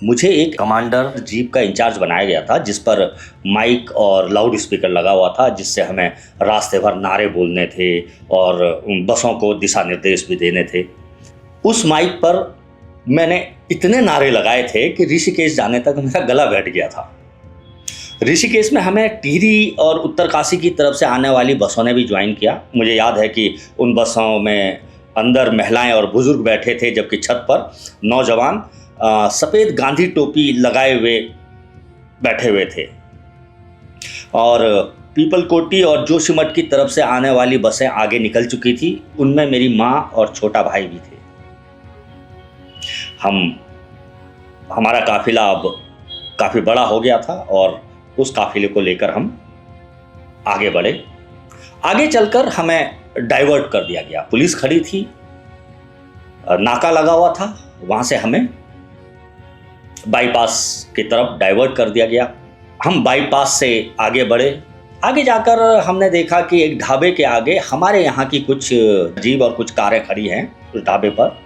मुझे एक कमांडर जीप का इंचार्ज बनाया गया था, जिस पर माइक और लाउड स्पीकर लगा हुआ था, जिससे हमें रास्ते भर नारे बोलने थे और बसों को दिशा निर्देश भी देने थे। उस माइक पर मैंने इतने नारे लगाए थे कि ऋषिकेश जाने तक मेरा गला बैठ गया था। ऋषिकेश में हमें टिहरी और उत्तरकाशी की तरफ से आने वाली बसों ने भी ज्वाइन किया। मुझे याद है कि उन बसों में अंदर महिलाएं और बुजुर्ग बैठे थे, जबकि छत पर नौजवान सफ़ेद गांधी टोपी लगाए हुए बैठे हुए थे। और पीपल कोटी और जोशीमठ की तरफ से आने वाली बसें आगे निकल चुकी थी। उनमें मेरी माँ और छोटा भाई भी थे। हमारा काफिला अब काफ़ी बड़ा हो गया था और उस काफिले को लेकर हम आगे बढ़े। आगे चलकर हमें डाइवर्ट कर दिया गया। पुलिस खड़ी थी, नाका लगा हुआ था, वहाँ से हमें बाईपास की तरफ डाइवर्ट कर दिया गया। हम बाईपास से आगे बढ़े। आगे जाकर हमने देखा कि एक ढाबे के आगे हमारे यहाँ की कुछ जीप और कुछ कारें खड़ी हैं उस ढाबे पर,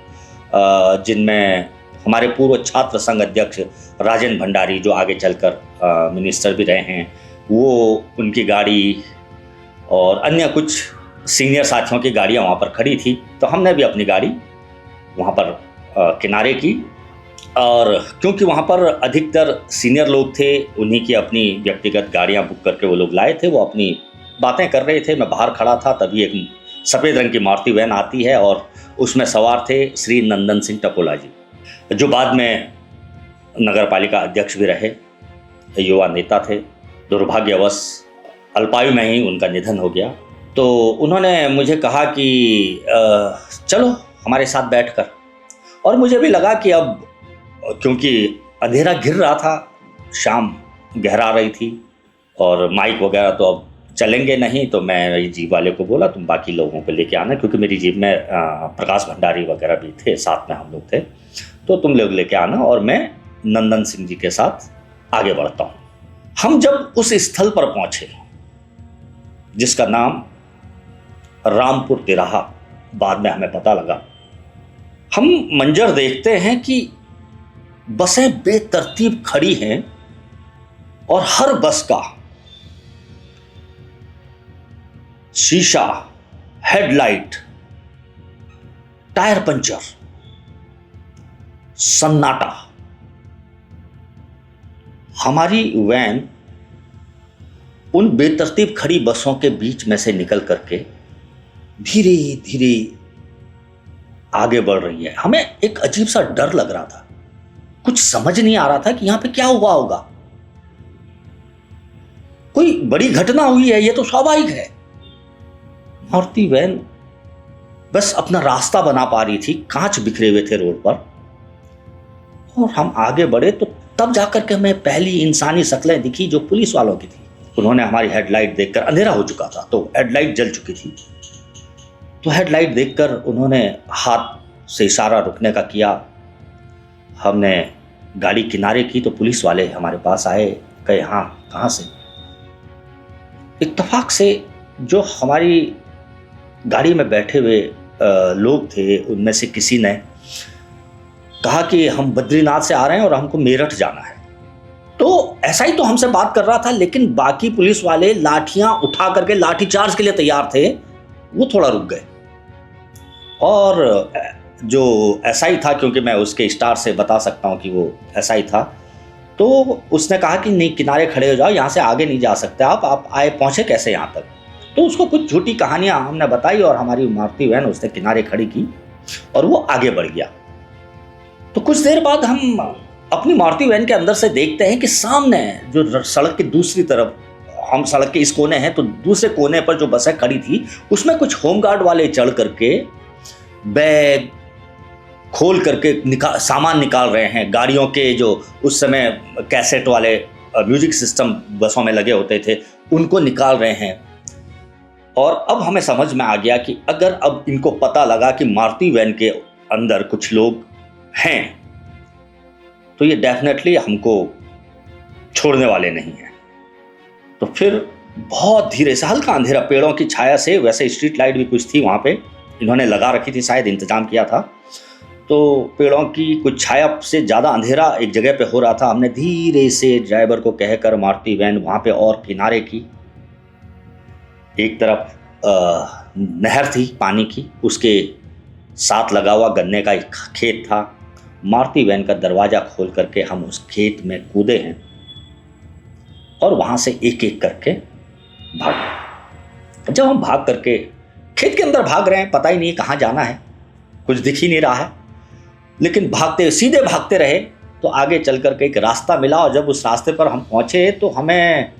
जिनमें हमारे पूर्व छात्र संघ अध्यक्ष राजेंद्र भंडारी, जो आगे चलकर मिनिस्टर भी रहे हैं, वो उनकी गाड़ी और अन्य कुछ सीनियर साथियों की गाड़ियाँ वहाँ पर खड़ी थी। तो हमने भी अपनी गाड़ी वहाँ पर किनारे की, और क्योंकि वहाँ पर अधिकतर सीनियर लोग थे, उन्हीं की अपनी व्यक्तिगत गाड़ियाँ बुक करके वो लोग लाए थे। वो अपनी बातें कर रहे थे, मैं बाहर खड़ा था। तभी एक सफ़ेद रंग की मारुति वैन आती है और उसमें सवार थे श्री नंदन सिंह टपोला जी, जो बाद में नगर पालिका अध्यक्ष भी रहे, युवा नेता थे। दुर्भाग्यवश अल्पायु में ही उनका निधन हो गया। तो उन्होंने मुझे कहा कि चलो हमारे साथ बैठकर। और मुझे भी लगा कि अब, क्योंकि अंधेरा घिर रहा था, शाम गहरा रही थी और माइक वगैरह तो अब चलेंगे नहीं, तो मैं जीप वाले को बोला तुम बाकी लोगों को लेके आना, क्योंकि मेरी जीप में प्रकाश भंडारी वगैरह भी थे, साथ में हम लोग थे, तो तुम लोग लेके आना और मैं नंदन सिंह जी के साथ आगे बढ़ता हूँ। हम जब उस स्थल पर पहुँचे जिसका नाम रामपुर तिराहा बाद में हमें पता लगा, हम मंजर देखते हैं कि बसें बेतरतीब खड़ी हैं और हर बस का शीशा, हेडलाइट, टायर पंचर, सन्नाटा। हमारी वैन उन बेतरतीब खड़ी बसों के बीच में से निकल करके धीरे धीरे आगे बढ़ रही है। हमें एक अजीब सा डर लग रहा था, कुछ समझ नहीं आ रहा था कि यहां पे क्या हुआ होगा। कोई बड़ी घटना हुई है, ये तो स्वाभाविक है। मारुति वैन बस अपना रास्ता बना पा रही थी, कांच बिखरे हुए थे रोड पर, और हम आगे बढ़े तो तब जाकर के हमें पहली इंसानी शक्लें दिखी जो पुलिस वालों की थी। उन्होंने हमारी हेडलाइट देखकर, अंधेरा हो चुका था तो हेडलाइट जल चुकी थी, तो हेडलाइट देखकर उन्होंने हाथ से इशारा रुकने का किया। हमने गाड़ी किनारे की तो पुलिस वाले हमारे पास आए, कहे हाँ कहाँ से। इत्तेफाक से जो हमारी गाड़ी में बैठे हुए लोग थे उनमें से किसी ने कहा कि हम बद्रीनाथ से आ रहे हैं और हमको मेरठ जाना है। तो ऐसा ही तो हमसे बात कर रहा था, लेकिन बाकी पुलिस वाले लाठियां उठा करके लाठी चार्ज के लिए तैयार थे, वो थोड़ा रुक गए। और जो एसआई था, क्योंकि मैं उसके स्टार से बता सकता हूं कि वो एसआई था, तो उसने कहा कि नहीं किनारे खड़े हो जाओ, यहाँ से आगे नहीं जा सकते आप आए पहुँचे कैसे यहाँ तक। तो उसको कुछ झूठी कहानियाँ हमने बताई और हमारी मारुति वैन उसने किनारे खड़ी की और वो आगे बढ़ गया। तो कुछ देर बाद हम अपनी मारुति वैन के अंदर से देखते हैं कि सामने जो सड़क की दूसरी तरफ, हम सड़क के इस कोने हैं तो दूसरे कोने पर जो बसें खड़ी थी उसमें कुछ होमगार्ड वाले चढ़ करके बैग खोल करके सामान निकाल रहे हैं। गाड़ियों के जो उस समय कैसेट वाले म्यूजिक सिस्टम बसों में लगे होते थे उनको निकाल रहे हैं। और अब हमें समझ में आ गया कि अगर अब इनको पता लगा कि मारुति वैन के अंदर कुछ लोग हैं तो ये डेफिनेटली हमको छोड़ने वाले नहीं हैं। तो फिर बहुत धीरे से, हल्का अंधेरा, पेड़ों की छाया से, वैसे स्ट्रीट लाइट भी कुछ थी वहाँ पे, इन्होंने लगा रखी थी, शायद इंतजाम किया था, तो पेड़ों की कुछ छाया से ज़्यादा अंधेरा एक जगह पे हो रहा था। हमने धीरे से ड्राइवर को कहकर मारुति वैन वहाँ पे और किनारे की। एक तरफ नहर थी पानी की, उसके साथ लगा हुआ गन्ने का एक खेत था। मारुति वैन का दरवाज़ा खोल करके हम उस खेत में कूदे हैं और वहाँ से एक एक करके भागे। जब हम भाग करके खेत के अंदर भाग रहे हैं, पता ही नहीं कहाँ जाना है, कुछ दिख ही नहीं रहा है, लेकिन भागते सीधे भागते रहे तो आगे चल करके एक रास्ता मिला। और जब उस रास्ते पर हम पहुँचे तो हमें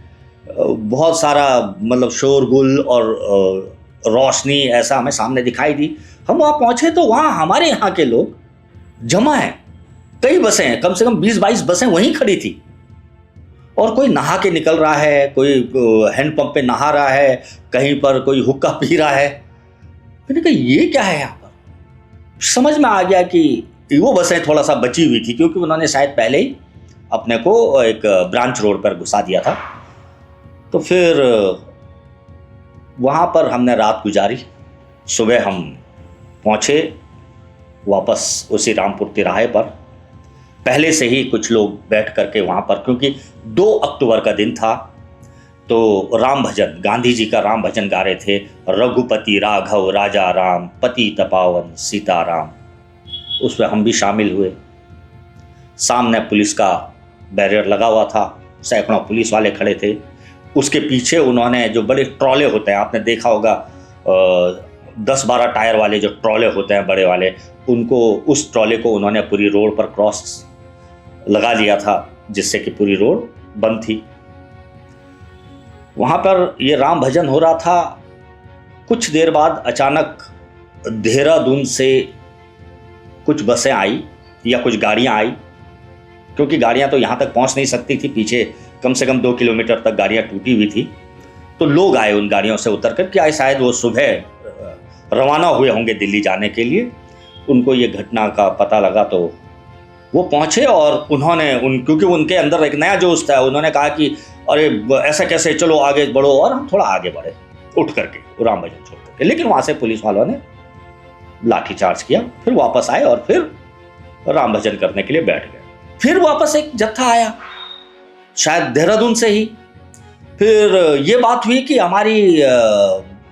बहुत सारा मतलब शोरगुल और रोशनी ऐसा हमें सामने दिखाई दी। हम वहाँ पहुँचे तो वहाँ हमारे यहाँ के लोग जमा हैं, कई बसें हैं, कम से कम 20-22 बसें वहीं खड़ी थी और कोई नहा के निकल रहा है, कोई हैंडपंप पे नहा रहा है, कहीं पर कोई हुक्का पी रहा है। मैंने कहा ये क्या है यहाँ पर। समझ में आ गया कि वो बसें थोड़ा सा बची हुई थी क्योंकि उन्होंने शायद पहले ही अपने को एक ब्रांच रोड पर घुसा दिया था। तो फिर वहाँ पर हमने रात गुजारी। सुबह हम पहुँचे वापस उसी रामपुर तिराहे पर। पहले से ही कुछ लोग बैठ करके वहाँ पर, क्योंकि 2 अक्टूबर का दिन था, तो राम भजन, गांधी जी का राम भजन गा रहे थे, रघुपति राघव राजा राम पतित पावन सीताराम। उसमें हम भी शामिल हुए। सामने पुलिस का बैरियर लगा हुआ था, सैकड़ों पुलिस वाले खड़े थे। उसके पीछे उन्होंने जो बड़े ट्रॉले होते हैं, आपने देखा होगा 10-12 टायर वाले जो ट्रॉले होते हैं बड़े वाले, उनको, उस ट्रॉले को उन्होंने पूरी रोड पर क्रॉस लगा लिया था जिससे कि पूरी रोड बंद थी। वहाँ पर ये राम भजन हो रहा था। कुछ देर बाद अचानक देहरादून से कुछ बसें आई या कुछ गाड़ियाँ आई, क्योंकि गाड़ियाँ तो यहाँ तक पहुँच नहीं सकती थी, पीछे कम से कम 2 किलोमीटर तक गाड़ियाँ टूटी हुई थी। तो लोग आए उन गाड़ियों से उतर कर, क्या शायद वो सुबह रवाना हुए होंगे दिल्ली जाने के लिए। उनको ये घटना का पता लगा तो वो पहुँचे और उन्होंने क्योंकि उनके अंदर एक नया जोश था, उन्होंने कहा कि अरे ऐसा कैसे, चलो आगे बढ़ो। और हम थोड़ा आगे बढ़े उठ करके राम भजन छोड़ करके, लेकिन वहाँ से पुलिस वालों ने लाठी चार्ज किया। फिर वापस आए और फिर राम भजन करने के लिए बैठ गए। फिर वापस एक जत्था आया, शायद देहरादून से ही। फिर ये बात हुई कि हमारी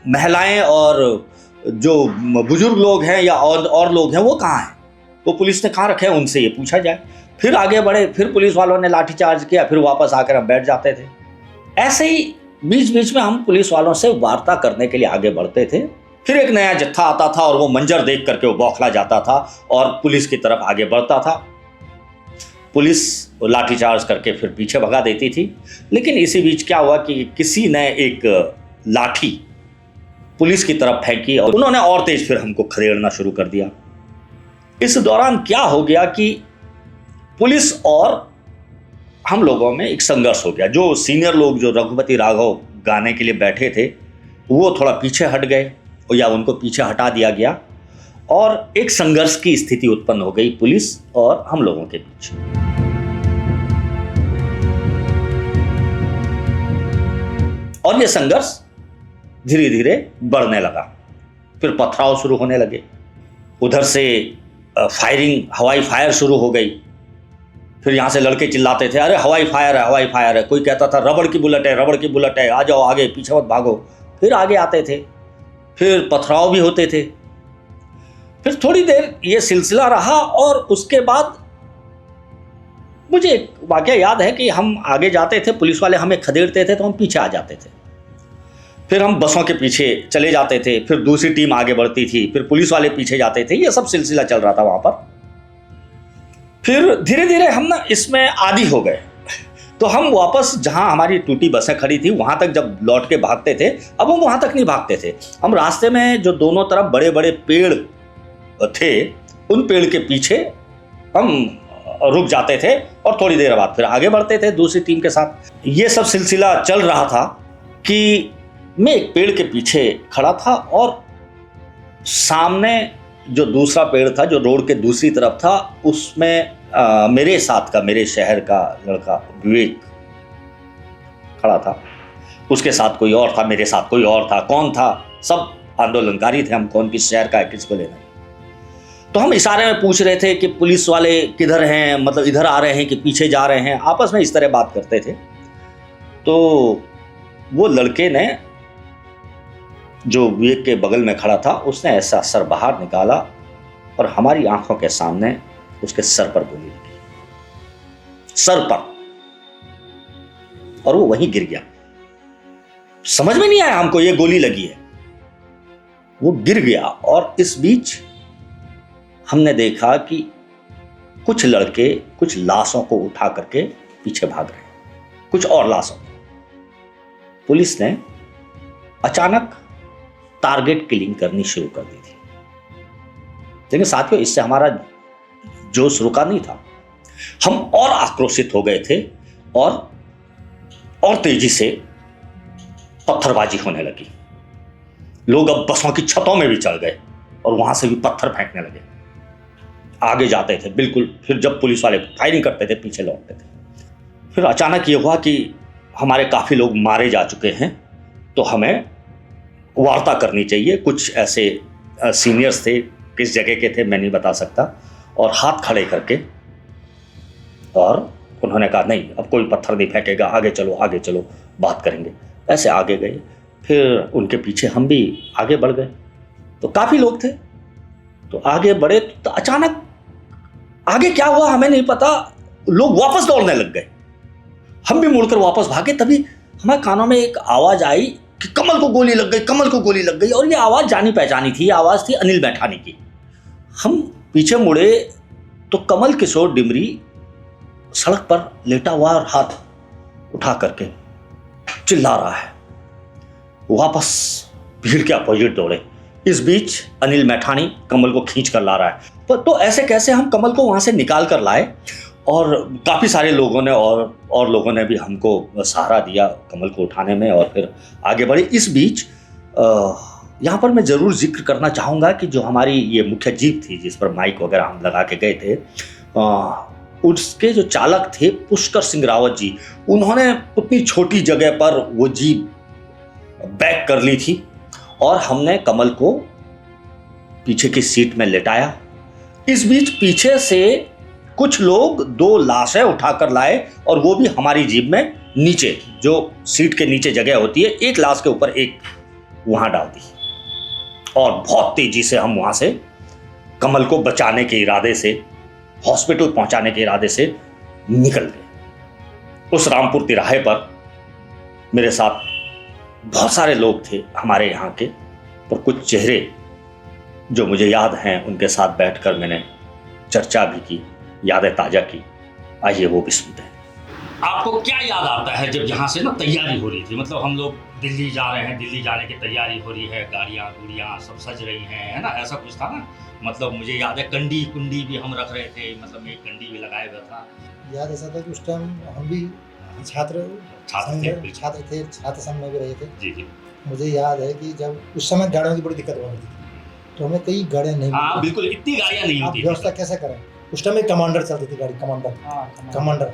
महिलाएं और जो बुजुर्ग लोग हैं या और लोग हैं वो कहाँ हैं, वो पुलिस ने कहाँ रखे हैं, उनसे ये पूछा जाए। फिर आगे बढ़े, फिर पुलिस वालों ने लाठीचार्ज किया, फिर वापस आकर हम बैठ जाते थे। ऐसे ही बीच बीच में हम पुलिस वालों से वार्ता करने के लिए आगे बढ़ते थे फिर एक नया जत्था आता था और वो मंजर देख करके वो बौखला जाता था और पुलिस की तरफ आगे बढ़ता था। पुलिस लाठीचार्ज करके फिर पीछे भगा देती थी। लेकिन इसी बीच क्या हुआ कि किसी ने एक लाठी पुलिस की तरफ फेंकी और उन्होंने और तेज फिर हमको खदेड़ना शुरू कर दिया। इस दौरान क्या हो गया कि पुलिस और हम लोगों में एक संघर्ष हो गया। जो सीनियर लोग जो रघुपति राघव गाने के लिए बैठे थे वो थोड़ा पीछे हट गए या उनको पीछे हटा दिया गया और एक संघर्ष की स्थिति उत्पन्न हो गई पुलिस और हम लोगों के बीच। और ये संघर्ष धीरे धीरे बढ़ने लगा। फिर पथराव शुरू होने लगे, उधर से फायरिंग, हवाई फायर शुरू हो गई। फिर यहाँ से लड़के चिल्लाते थे, अरे हवाई फायर है, हवाई फायर है। कोई कहता था रबड़ की बुलेट है, रबड़ की बुलेट है, आ जाओ आगे, पीछे मत भागो। फिर आगे आते थे, फिर पथराव भी होते थे। फिर थोड़ी देर ये सिलसिला रहा और उसके बाद मुझे एक वाकया याद है कि हम आगे जाते थे, पुलिस वाले हमें खदेड़ते थे तो हम पीछे आ जाते थे। फिर हम बसों के पीछे चले जाते थे, फिर दूसरी टीम आगे बढ़ती थी, फिर पुलिस वाले पीछे जाते थे। ये सब सिलसिला चल रहा था वहां पर। फिर धीरे धीरे हम ना इसमें आदी हो गए। तो हम वापस जहां हमारी टूटी बसें खड़ी थी वहां तक जब लौट के भागते थे, अब हम वहां तक नहीं भागते थे। हम रास्ते में जो दोनों तरफ बड़े बड़े पेड़ थे उन पेड़ के पीछे हम रुक जाते थे और थोड़ी देर बाद फिर आगे बढ़ते थे दूसरी टीम के साथ। ये सब सिलसिला चल रहा था कि मैं एक पेड़ के पीछे खड़ा था और सामने जो दूसरा पेड़ था जो रोड के दूसरी तरफ था उसमें मेरे साथ का, मेरे शहर का लड़का विवेक खड़ा था। उसके साथ कोई और था, मेरे साथ कोई और था। कौन था? सब आंदोलनकारी थे। हम कौन किस शहर का है किसको लेना। तो हम इशारे में पूछ रहे थे कि पुलिस वाले किधर हैं, मतलब इधर आ रहे हैं कि पीछे जा रहे हैं। आपस में इस तरह बात करते थे। तो वो लड़के ने जो विवेक के बगल में खड़ा था उसने ऐसा सर बाहर निकाला और हमारी आंखों के सामने उसके सर पर गोली लगी, सर पर, और वो वहीं गिर गया। समझ में नहीं आया हमको ये गोली लगी है। वो गिर गया और इस बीच हमने देखा कि कुछ लड़के कुछ लाशों को उठा करके पीछे भाग रहे हैं, कुछ और लाशों। पुलिस ने अचानक टारगेट किलिंग करनी शुरू कर दी थी। लेकिन साथियों इससे हमारा जोश रुका नहीं था। हम और आक्रोशित हो गए थे और तेजी से पत्थरबाजी होने लगी। लोग अब बसों की छतों में भी चढ़ गए और वहां से भी पत्थर फेंकने लगे। आगे जाते थे बिल्कुल। फिर जब पुलिस वाले फायरिंग करते थे पीछे लौटते थे। फिर अचानक ये हुआ कि हमारे काफ़ी लोग मारे जा चुके हैं, तो हमें वार्ता करनी चाहिए। कुछ ऐसे सीनियर्स थे, किस जगह के थे मैं नहीं बता सकता, और हाथ खड़े करके और उन्होंने कहा नहीं अब कोई पत्थर नहीं फेंकेगा, आगे चलो आगे चलो, बात करेंगे। ऐसे आगे गए। फिर उनके पीछे हम भी आगे बढ़ गए। तो काफ़ी लोग थे, तो आगे बढ़े तो अचानक आगे क्या हुआ हमें नहीं पता, लोग वापस दौड़ने लग गए। हम भी मुड़कर वापस भागे। तभी हमारे कानों में एक आवाज़ आई कि कमल को गोली लग गई, कमल को गोली लग गई। और ये आवाज़ जानी पहचानी थी, आवाज़ थी अनिल मैठानी की। हम पीछे मुड़े तो कमल किशोर डिमरी सड़क पर लेटा हुआ और हाथ उठा करके चिल्ला रहा है। वापस भीड़ के अपोजिट दौड़े। इस बीच अनिल मैठानी कमल को खींच कर ला रहा है। तो ऐसे कैसे हम कमल को वहाँ से निकाल कर लाए और काफ़ी सारे लोगों ने और लोगों ने भी हमको सहारा दिया कमल को उठाने में और फिर आगे बढ़े। इस बीच यहाँ पर मैं ज़रूर जिक्र करना चाहूँगा कि जो हमारी ये मुख्य जीप थी जिस पर माइक वगैरह हम लगा के गए थे, उसके जो चालक थे पुष्कर सिंह रावत जी, उन्होंने उतनी छोटी जगह पर वो जीप बैक कर ली थी और हमने कमल को पीछे की सीट में लेटाया। इस बीच पीछे से कुछ लोग 2 लाशें उठाकर लाए और वो भी हमारी जीप में नीचे, जो सीट के नीचे जगह होती है, एक लाश के ऊपर एक वहां डाल दी और बहुत तेजी से हम वहां से कमल को बचाने के इरादे से, हॉस्पिटल पहुंचाने के इरादे से निकल गए। उस रामपुर तिराहे पर मेरे साथ बहुत सारे लोग थे हमारे यहाँ के पर कुछ चेहरे जो मुझे याद हैं उनके साथ बैठकर मैंने चर्चा भी की, यादें ताज़ा की। आइए वो भी सुनते हैं। आपको क्या याद आता है जब यहाँ से ना तैयारी हो रही थी, मतलब हम लोग दिल्ली जा रहे हैं, दिल्ली जाने की तैयारी हो रही है, गाड़ियाँ गुड़ियाँ सब सज रही हैं, है ना, ऐसा कुछ था ना। मतलब मुझे याद है कंडी कुंडी भी हम रख रहे थे, मतलब एक कंडी भी लगाया हुआ था। याद ऐसा था कि उस टाइम हम भी छात्र थे, छात्र संघ में भी रहे थे। जी जी। मुझे याद है कि जब उस समय गाड़ियों की बड़ी दिक्कत हो रही थी, तो हमें कई गाड़ियाँ नहीं, हाँ बिल्कुल, इतनी गाड़ियाँ नहीं होती, व्यवस्था कैसे करें। उस टाइम एक कमांडर चलती थी गाड़ी, कमांडर।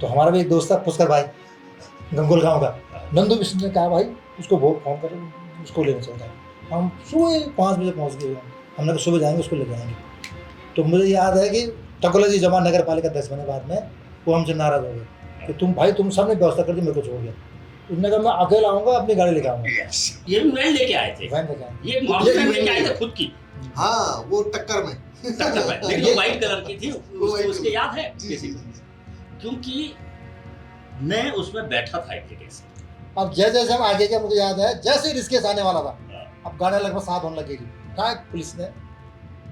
तो हमारा भी एक दोस्त था पुष्कर भाई, गंगोल गाँव का, नंदू विष्णु ने कहा भाई उसको फोन कर, उसको लेना चलता है। हम सुबह 5 बजे पहुँच गए, हमने कहा सुबह जाएंगे उसको ले जाएंगे। तो मुझे याद है कि टकोला जी जमा नगर पालिका 10 महीने बाद में वो हमसे नाराज हो गए कि तुम सबने व्यवस्था कर दी, मेरे को छोड़ गया। उन्होंने कहा मैं अकेला आऊँगा, अपनी गाड़ी लेके आऊँगा। ये भी वैन लेके आए थे, ये मॉडल लेके आए थे खुद की। हाँ, वो टक्कर में लेकिन वो व्हाइट कलर की थी, उसके याद है किसी को? क्योंकि मैं उसमें बैठा था एक जगह से। अब जैसे हम आगे गए, मुझे याद है जैसे रिस्केस आने वाला था, अब गाड़ी लगभग 7 होने लगेगी, पुलिस ने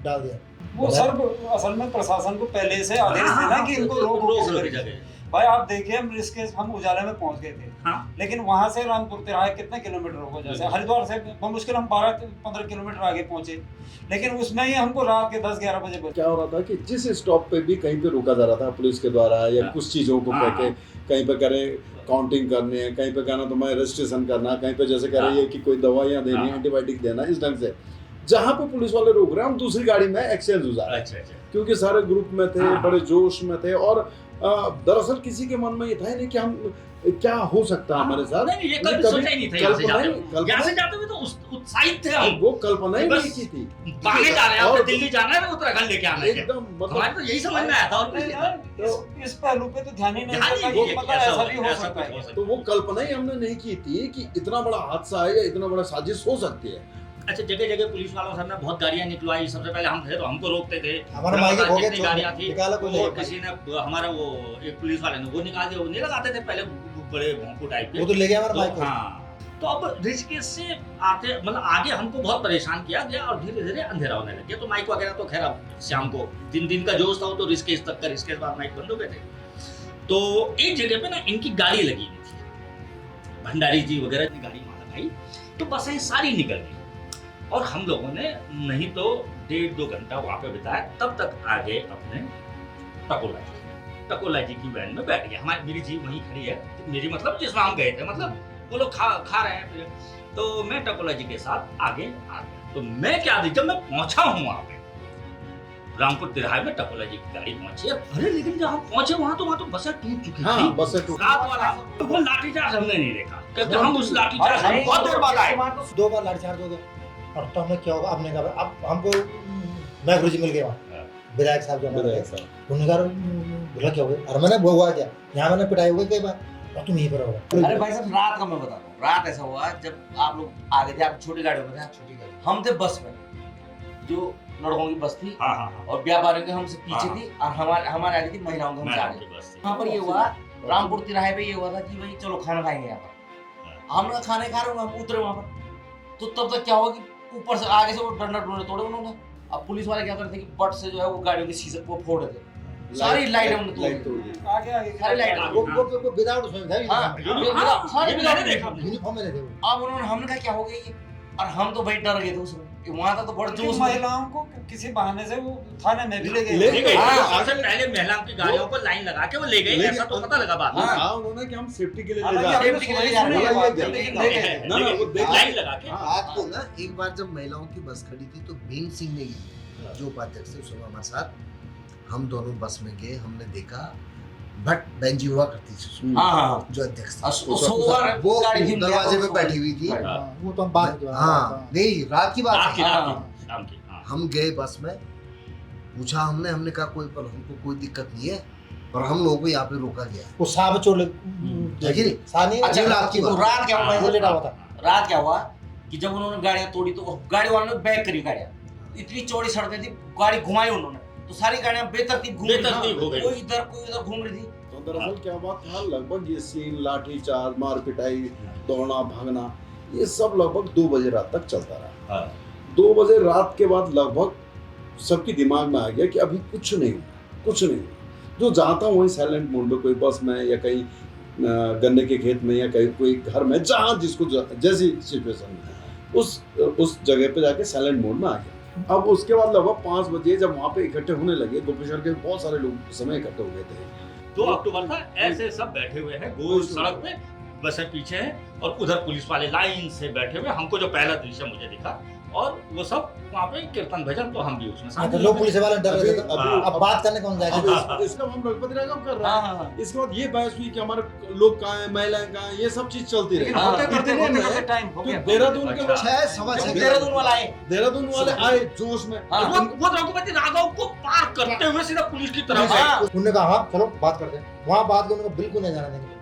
डाल दिया। वो सर असल में प्रशासन को पहले से आदेश देना कि इनको रोक भाई। आप देखिए हम उजाले में पहुंच गए थे, हाँ? लेकिन वहां से रामपुर तिराहे कितने किलोमीटर होगा, जैसे हरिद्वार से मुश्किल हम 12-15 किलोमीटर आगे पहुंचे, लेकिन उसमें ही हमको रात के 10-11 बजे क्या हो रहा था कि जिस स्टॉप पे भी कहीं पे रोका जा रहा था पुलिस के द्वारा, या कुछ चीज़ों को कह के कहीं पे करें काउंटिंग करनी है, कहीं पे कहना तुम्हें रजिस्ट्रेशन करना, कहीं पे जैसे कह रही है कि कोई दवाइयाँ देनी है, एंटीबायोटिक देना, इस ढंग से जहाँ पे पुलिस वाले रोक रहे हैं हम दूसरी गाड़ी में एक्सचेंज हो जा रहे हैं, क्योंकि सारे ग्रुप में थे, बड़े जोश में थे। और दरअसल किसी के मन में ये था नहीं कि हम क्या हो सकता है हमारे साथ, नहीं, ये कभी सोचा ही नहीं था। यहाँ से जाते हुए तो उत्साहित थे हम, वो कल्पना ही नहीं की थी। आगे जा रहे हैं, आपको दिल्ली जाना है, उत्तराखंड लेके आना है, एकदम हमारे तो यही समझ में आया था। और इस पहलू पे तो ध्यान ही नहीं देता कि मतलब ऐसा भी हो सकता है। तो वो कल्पना ही हमने नहीं की थी कि इतना बड़ा हादसा है या इतना बड़ा साजिश हो सकती है। अच्छा, जगह जगह पुलिस वालों से हमने बहुत गाड़ियां निकलवाई। सबसे पहले हम थे तो हमको रोकते थे, हमारे माइक हो गए, गाड़ियां थी, वो किसी ने हमारा वो एक पुलिस वाले ने वो निकाल दिया, वो नहीं लगाते थे पहले बड़े भोंपू टाइप के, वो तो ले गया हमारा माइक। हाँ, तो अब ऋषिकेश से आते मतलब आगे हमको बहुत परेशान किया गया और धीरे धीरे अंधेरा होने लग गया। तो माइक वगैरह तो खैर अब शाम को दिन का जोश था, वो तो ऋषिकेश तक का, ऋषिकेश बाद माइक बंद हो गए थे। तो एक जगह पे ना इनकी गाड़ी लगी हुई थी, भंडारी जी वगैरह की गाड़ी वहां लगाई, तो बसें सारी निकल गई और हम लोगों ने नहीं तो 1.5-2 घंटा वहां पे बिताया। तब तक आगे अपने टकोला जी की वैन में बैठ गया। हमारी मेरी जीप वहीं खड़ी है, मेरी मतलब जिसमें हम गए थे, मतलब वो लोग खा रहे हैं फिर, तो मैं टकोला जी के साथ आगे आ गया। तो मैं क्या जब मैं पहुंचा हूँ वहां पे रामपुर तिराहे में, टकोला जी की गाड़ी पहुंची। अरे लेकिन जब हम पहुंचे वहां तो बसें टूट चुकी थी। बसें टूट, रात वाला वो लाठीचार्ज हमने नहीं देखा, क्योंकि हम उस लाठीचार्ज बहुत देर बाद आए। 2 बार लाठीचार्ज हो गया। और तो हमने क्या होगा, आपने कहा अब हमको मैं गुरु जी मिल गए वहाँ, विधायक साहब जो उन्होंने कहा बोला क्या हो गया, और मैंने वो हुआ क्या, यहाँ मैंने पिटाई हो गई कई बार, और तुम यहीं पर होगा। अरे भाई साहब, रात का मैं बताता हूँ, रात ऐसा हुआ जब आप लोग आगे थे, आप छोटी गाड़ियों में थे, छोटी गाड़ी, हम थे बस में, जो लड़कों की बस थी और व्यापारियों के हमसे पीछे थी, और हमारे आगे थी महिलाओं के हमसे आगे। वहाँ पर ये हुआ, रामपुर तिराहे पे ये हुआ था कि भाई चलो खाना खाएंगे यहाँ पर। हम लोग खाने खा रहे हैं, हम उतरे वहाँ पर, तो तब तक क्या हुआ कि ऊपर से आगे से वो डंडा तोड़े उन्होंने। अब पुलिस वाले क्या करते कि बट से जो है वो गाड़ियों के शीशे को फोड़ देते, सारी लाइट हमने तोड़ दी, आगे सारी लाइट वो विदाउट उसमें था, हां सारी विदाउट यूनिफॉर्म में थे। अब उन्होंने, हमने कहा क्या हो गया ये, और हम तो भाई डर गए थे उसमें, वहां तक तो बड़ा जोश, महिलाओं को किसी बहाने से वो थाने में भी ले गए। सबसे पहले महिलाओं की गाड़ियों को लाइन लगा के वो ले गए, ऐसा तो पता लगा बात। हाँ, उन्होंने कि हम सेफ्टी के लिए ले जा रहे हैं, लाइन लगा के। आपको ना एक बार जब महिलाओं की बस खड़ी थी तो भीम सिंह ने जो उपाध्यक्ष थे उसमें हमारे साथ, हम दोनों बस में गए, हमने देखा भट्ट बहन जी हुआ करती थी, जो अध्यक्ष वो दरवाजे पे बैठी हुई थी, वो तो हम बात, हाँ नहीं रात की बात है, हम गए बस में, पूछा हमने कहा कोई पर हमको कोई दिक्कत नहीं है, और हम लोगों को यहाँ पे रोका गया। वो साहब चोर देखिए सानी। अच्छा, रात की रात क्या हुआ, रात क्या हुआ कि जब उन्होंने गाड़ियां तोड़ी तो गाड़ी वालों ने बैक करी गाड़ियां, इतनी चौड़ी सड़कें थी, गाड़ी घुमाई उन्होंने, तो सारी गाड़ियां बेतरतीब घूम रही थी, कोई इधर घूम रही थी। तो दरअसल क्या बात था, लगभग ये सीन लाठीचार्ज, मार पिटाई, दौड़ना भागना, ये सब लगभग 2 बजे रात तक चलता रहा। 2 बजे रात के बाद लगभग सबके दिमाग में आ गया कि अभी कुछ नहीं हुआ। जो जाता हूँ वहीं साइलेंट मोड में, कोई बस में या कहीं गन्ने के खेत में या कहीं कोई घर में, जहाँ जिसको जैसी सिचुएशन में उस जगह पे जाके साइलेंट मोड में आ गया। अब उसके बाद लगभग 5 बजे जब वहाँ पे इकट्ठे होने लगे, गोपेश्वर के बहुत सारे लोग उस समय इकट्ठे हो गए थे। 2 अक्टूबर था, ऐसे सब बैठे हुए हैं गोल सड़क पे, बसें पीछे हैं और उधर पुलिस वाले लाइन से बैठे हुए। हमको जो पहला दृश्य मुझे दिखा, और वो सब वहाँ पे कीर्तन भजन, तो हम भी उसमें शामिल। तो लोग पुलिस वाले डर रहे थे। अब बात करने कौन जाएगा? इसका हम रघुपति राघव कर रहे हैं। इसके बाद ये बहस हुई कि हमारे लोग कहाँ हैं, महिलाएं कहाँ हैं, ये सब चीज चलती रही। देहरादून वाले आए जोश में, वो रघुपति राघव को पार करते हुए सीधा पुलिस की तरफ से उन्होंने कहा हाँ चलो बात करते हैं। वहाँ बात करने को बिल्कुल नहीं जाना देंगे।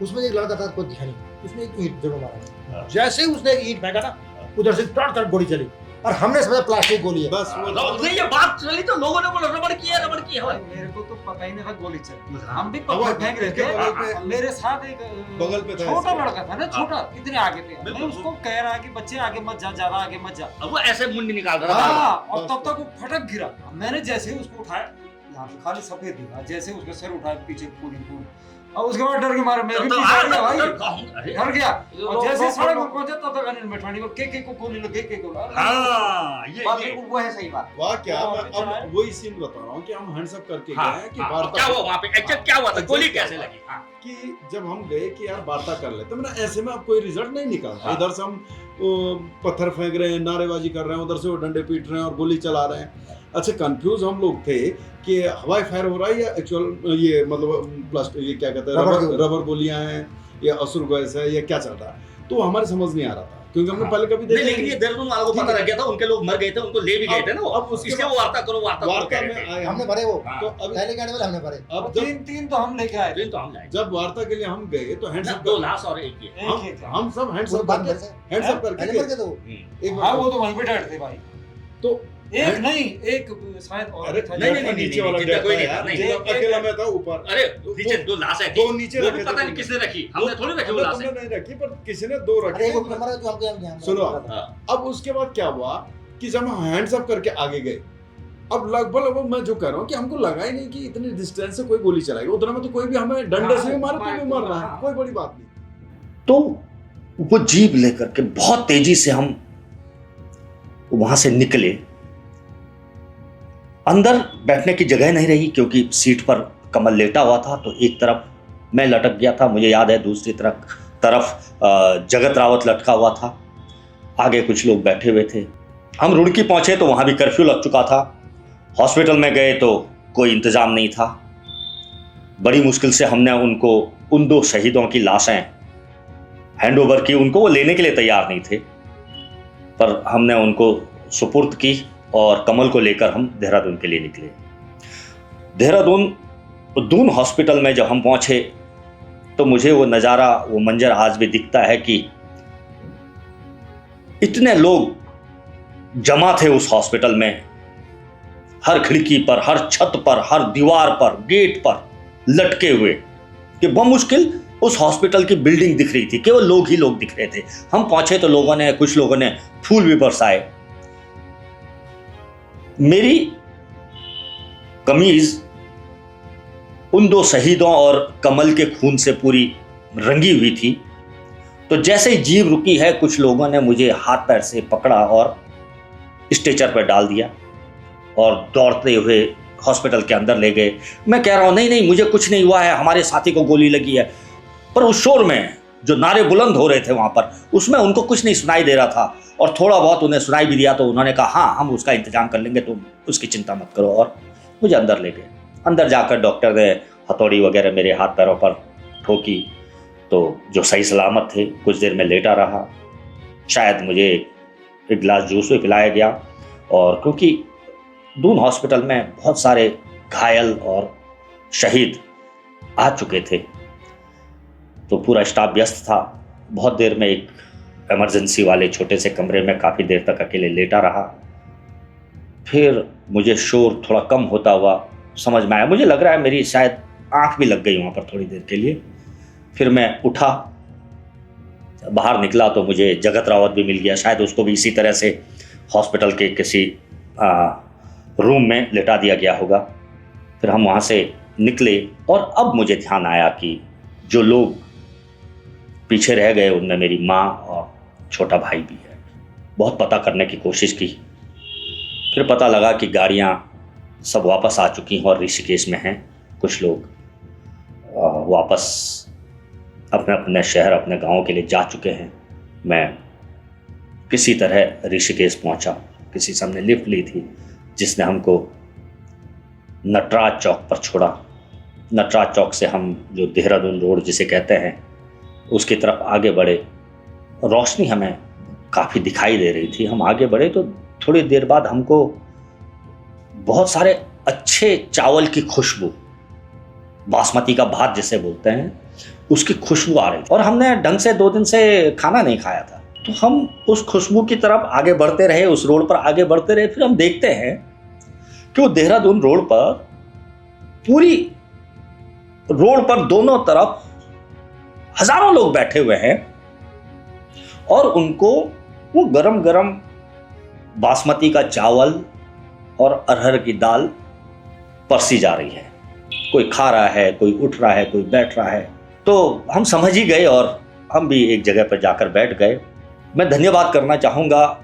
उसमें एक लड़का था, कोई ध्यान नहीं, उसने एक ईंट जरूर मारा। जैसे ही उसने एक ईंट फेंका ना, उधर से तड़ गोली चली और हमने समझा प्लास्टिक गोली है। बस ये बात चली तो लोगों ने बोला रबड़ की है। मेरे को तो पता ही नहीं था गोली चली। हम भी पत्थर फेंक रहे थे, मेरे साथ एक बगल पे था छोटा लड़का था ना, छोटा कितने आगे थे। मैं उसको कह रहा कि बच्चे आगे मत जा, ज्यादा आगे मत जा। अब वो ऐसे मुंडी निकाल रहा था और तब तक वो फटक गिरा। मैंने जैसे ही उसको उठाया, यहाँ पे खाली सफेद दिखा, जैसे उसका सर उठाया पीछे पूरी और उसके बाद डर के मारे मैं भी पीछे गया भाई, डर गया। और जैसे सड़क पर पहुंचे तब तक अनिल मेठाणी को के को गोली लगे, के को ये वो है सही बात। वाह क्या, अब वही सीन बता रहा हूँ कि हम हैंड्स अप करके गए कि वार्ता क्या हुआ वहाँ पे, एग्जैक्ट क्या हुआ था, गोली कैसे लगी? कि जब हम गए कि यार वार्ता कर लेते, मैंने ऐसे में अब कोई रिजल्ट नहीं निकलता। इधर से हम पत्थर फेंक रहे हैं, नारेबाजी कर रहे हैं, उधर से वो डंडे पीट रहे हैं और गोली चला रहे हैं। अच्छा कंफ्यूज हम लोग थे कि हवाई फायर हो रहा है या एक्चुअल ये मतलब प्लास्टिक, ये क्या कहते हैं, रबर गोलियां हैं या असुर गैस है या क्या चल रहा है, तो हमारी समझ नहीं आ रहा था क्योंकि हमने पहले कभी देखा। लेकिन ये देहरादून वालों को पता लग गया था, उनके लोग मर गए थे, उनको ले भी गए थे ना। अब उसके वो वार्ता करो में आए हमने भरे वो, तो अब पहले गाड़ी वाले हमने भरे। अब तीन तो हम लेके आए। जब वार्ता के लिए हम गए तो हैंड्स अप, 2 लाश और एक हम सब हैंड्स अप करके वो तो वहीं पे डर थे भाई। तो एक नहीं, एक शायद और था। नहीं नीचे वाला नहीं, अकेला मैं था ऊपर। अरे नीचे 2 लाश है, 2 नीचे रखे, पता नहीं किसने रखी, हमने थोड़ी रखी वो लाश। नहीं रखी, पर किसी ने 2 रखे। सुनो, अब उसके बाद क्या हुआ कि जब हम हैंड्स अप करके आगे गए, अब लगभग मैं जो कह रहा हूँ कि हमको लगा ही नहीं कि इतनी डिस्टेंस से कोई गोली चलाएगी। उतना में तो कोई भी हमें डंडे से भी मारे तो भी मर रहा है, कोई बड़ी बात नहीं। तो वो जीप लेकर के बहुत तेजी से हम वहां से निकले। अंदर बैठने की जगह नहीं रही क्योंकि सीट पर कमल लेटा हुआ था, तो एक तरफ मैं लटक गया था, मुझे याद है, दूसरी तरफ जगत रावत लटका हुआ था, आगे कुछ लोग बैठे हुए थे। हम रुड़की पहुंचे तो वहां भी कर्फ्यू लग चुका था। हॉस्पिटल में गए तो कोई इंतजाम नहीं था। बड़ी मुश्किल से हमने उन 2 शहीदों की लाशें हैंड ओवर की। उनको वो लेने के लिए तैयार नहीं थे, पर हमने उनको सुपुर्द की और कमल को लेकर हम देहरादून के लिए निकले। दून हॉस्पिटल में जब हम पहुंचे तो मुझे वो नज़ारा, वो मंजर आज भी दिखता है कि इतने लोग जमा थे उस हॉस्पिटल में, हर खिड़की पर, हर छत पर, हर दीवार पर, गेट पर लटके हुए, कि बमुश्किल उस हॉस्पिटल की बिल्डिंग दिख रही थी, केवल लोग ही लोग दिख रहे थे। हम पहुंचे तो कुछ लोगों ने फूल भी बरसाए। मेरी कमीज उन 2 शहीदों और कमल के खून से पूरी रंगी हुई थी। तो जैसे ही जीप रुकी है, कुछ लोगों ने मुझे हाथ पैर से पकड़ा और स्ट्रेचर पर डाल दिया और दौड़ते हुए हॉस्पिटल के अंदर ले गए। मैं कह रहा हूं नहीं मुझे कुछ नहीं हुआ है, हमारे साथी को गोली लगी है। पर उस शोर में जो नारे बुलंद हो रहे थे वहां पर, उसमें उनको कुछ नहीं सुनाई दे रहा था, और थोड़ा बहुत उन्हें सुनाई भी दिया तो उन्होंने कहा हाँ हम उसका इंतजाम कर लेंगे, तुम उसकी चिंता मत करो, और मुझे अंदर ले गए। अंदर जाकर डॉक्टर ने हथौड़ी वगैरह मेरे हाथ पैरों पर ठोकी, तो जो सही सलामत थे, कुछ देर में लेटा रहा। शायद मुझे एक गिलास जूस भी पिलाया गया, और क्योंकि दून हॉस्पिटल में बहुत सारे घायल और शहीद आ चुके थे तो पूरा स्टाफ व्यस्त था। बहुत देर में एक इमरजेंसी वाले छोटे से कमरे में काफ़ी देर तक अकेले लेटा रहा। फिर मुझे शोर थोड़ा कम होता हुआ समझ में आया, मुझे लग रहा है मेरी शायद आंख भी लग गई वहाँ पर थोड़ी देर के लिए। फिर मैं उठा बाहर निकला तो मुझे जगत रावत भी मिल गया, शायद उसको भी इसी तरह से हॉस्पिटल के किसी रूम में लिटा दिया गया होगा। फिर हम वहाँ से निकले और अब मुझे ध्यान आया कि जो लोग पीछे रह गए उनमें मेरी माँ और छोटा भाई भी है। बहुत पता करने की कोशिश की, फिर पता लगा कि गाड़ियाँ सब वापस आ चुकी हैं और ऋषिकेश में हैं। कुछ लोग वापस अपने अपने शहर, अपने गांव के लिए जा चुके हैं। मैं किसी तरह ऋषिकेश पहुंचा। किसी से हमने लिफ्ट ली थी जिसने हमको नटराज चौक पर छोड़ा। नटराज चौक से हम जो देहरादून रोड जिसे कहते हैं उसकी तरफ आगे बढ़े। रोशनी हमें काफ़ी दिखाई दे रही थी। हम आगे बढ़े तो थोड़ी देर बाद हमको बहुत सारे अच्छे चावल की खुशबू, बासमती का भात जिसे बोलते हैं, उसकी खुशबू आ रही थी। और हमने ढंग से 2 दिन से खाना नहीं खाया था, तो हम उस खुशबू की तरफ आगे बढ़ते रहे, उस रोड पर आगे बढ़ते रहे। फिर हम देखते हैं कि वो देहरादून रोड पर, पूरी रोड पर दोनों तरफ हजारों लोग बैठे हुए हैं और उनको वो गरम गरम बासमती का चावल और अरहर की दाल परसी जा रही है। कोई खा रहा है, कोई उठ रहा है, कोई बैठ रहा है। तो हम समझ ही गए और हम भी एक जगह पर जाकर बैठ गए। मैं धन्यवाद करना चाहूँगा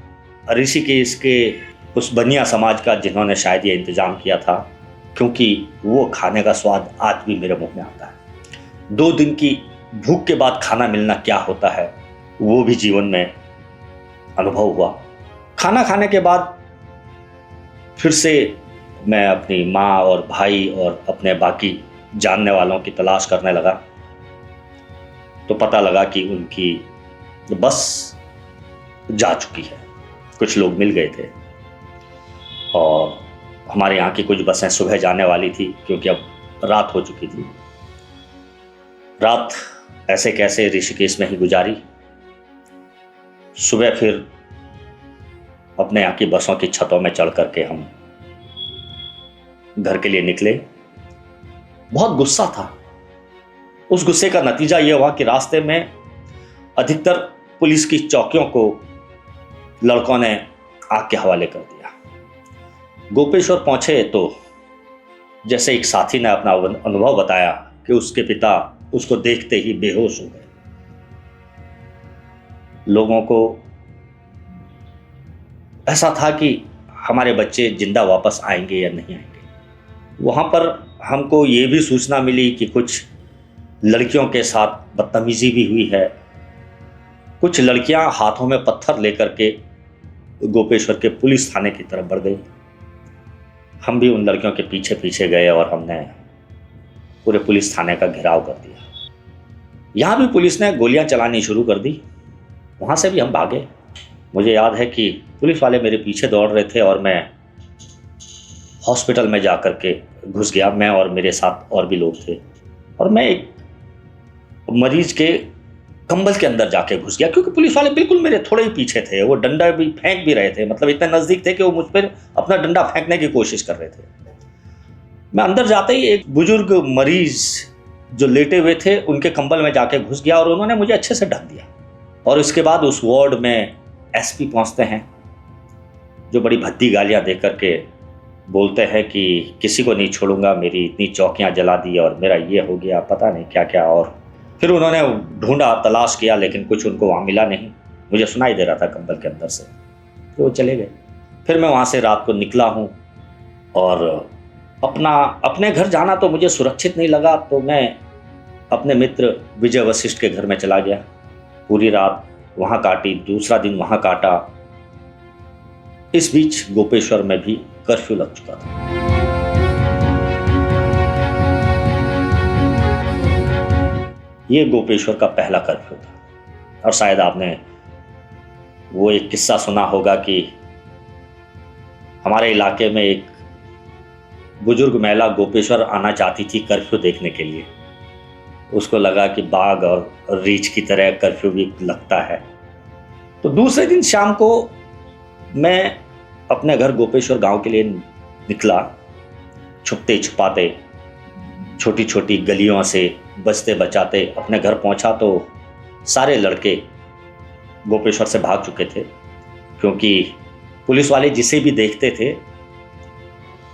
ऋषिकेश के उस बनिया समाज का जिन्होंने शायद ये इंतज़ाम किया था, क्योंकि वो खाने का स्वाद आज भी मेरे मुंह में आता है। 2 दिन की भूख के बाद खाना मिलना क्या होता है वो भी जीवन में अनुभव हुआ। खाना खाने के बाद फिर से मैं अपनी माँ और भाई और अपने बाकी जानने वालों की तलाश करने लगा। तो पता लगा कि उनकी बस जा चुकी है। कुछ लोग मिल गए थे और हमारे यहाँ की कुछ बसें सुबह जाने वाली थी, क्योंकि अब रात हो चुकी थी। रात ऐसे कैसे ऋषिकेश में ही गुजारी। सुबह फिर अपने यहाँ की बसों की छतों में चढ़ करके हम घर के लिए निकले। बहुत गुस्सा था। उस गुस्से का नतीजा यह हुआ कि रास्ते में अधिकतर पुलिस की चौकियों को लड़कों ने आग के हवाले कर दिया। गोपेश्वर पहुंचे तो जैसे एक साथी ने अपना अनुभव बताया कि उसके पिता उसको देखते ही बेहोश हो गए। लोगों को ऐसा था कि हमारे बच्चे जिंदा वापस आएंगे या नहीं आएंगे। वहाँ पर हमको ये भी सूचना मिली कि कुछ लड़कियों के साथ बदतमीजी भी हुई है। कुछ लड़कियां हाथों में पत्थर लेकर के गोपेश्वर के पुलिस थाने की तरफ बढ़ गई। हम भी उन लड़कियों के पीछे पीछे गए और हमने पूरे पुलिस थाने का घेराव कर दिया। यहाँ भी पुलिस ने गोलियां चलानी शुरू कर दी। वहाँ से भी हम भागे। मुझे याद है कि पुलिस वाले मेरे पीछे दौड़ रहे थे और मैं हॉस्पिटल में जा कर के घुस गया। मैं और मेरे साथ और भी लोग थे और मैं एक मरीज के कंबल के अंदर जाके घुस गया, क्योंकि पुलिस वाले बिल्कुल मेरे थोड़े ही पीछे थे। वो डंडा भी फेंक भी रहे थे, मतलब इतने नज़दीक थे कि वो मुझ पर अपना डंडा फेंकने की कोशिश कर रहे थे। मैं अंदर जाते ही एक बुजुर्ग मरीज जो लेटे हुए थे उनके कंबल में जाके घुस गया और उन्होंने मुझे अच्छे से ढक दिया। और इसके बाद उस वार्ड में एसपी पहुंचते हैं, जो बड़ी भद्दी गालियां दे करके बोलते हैं कि किसी को नहीं छोड़ूंगा, मेरी इतनी चौकियां जला दी और मेरा ये हो गया, पता नहीं क्या क्या। और फिर उन्होंने ढूंढा, तलाश किया, लेकिन कुछ उनको वहाँ मिला नहीं। मुझे सुनाई दे रहा था कंबल के अंदर से। तो वो चले गए। फिर मैं वहाँ से रात को निकला हूँ और अपने घर जाना तो मुझे सुरक्षित नहीं लगा, तो मैं अपने मित्र विजय वशिष्ठ के घर में चला गया। पूरी रात वहाँ काटी, दूसरा दिन वहाँ काटा। इस बीच गोपेश्वर में भी कर्फ्यू लग चुका था। ये गोपेश्वर का पहला कर्फ्यू था। और शायद आपने वो एक किस्सा सुना होगा कि हमारे इलाके में एक बुजुर्ग महिला गोपेश्वर आना चाहती थी कर्फ्यू देखने के लिए। उसको लगा कि बाघ और रीछ की तरह कर्फ्यू भी लगता है। तो दूसरे दिन शाम को मैं अपने घर गोपेश्वर गांव के लिए निकला। छुपते छुपाते, छोटी छोटी गलियों से बचते बचाते अपने घर पहुंचा तो सारे लड़के गोपेश्वर से भाग चुके थे, क्योंकि पुलिस वाले जिसे भी देखते थे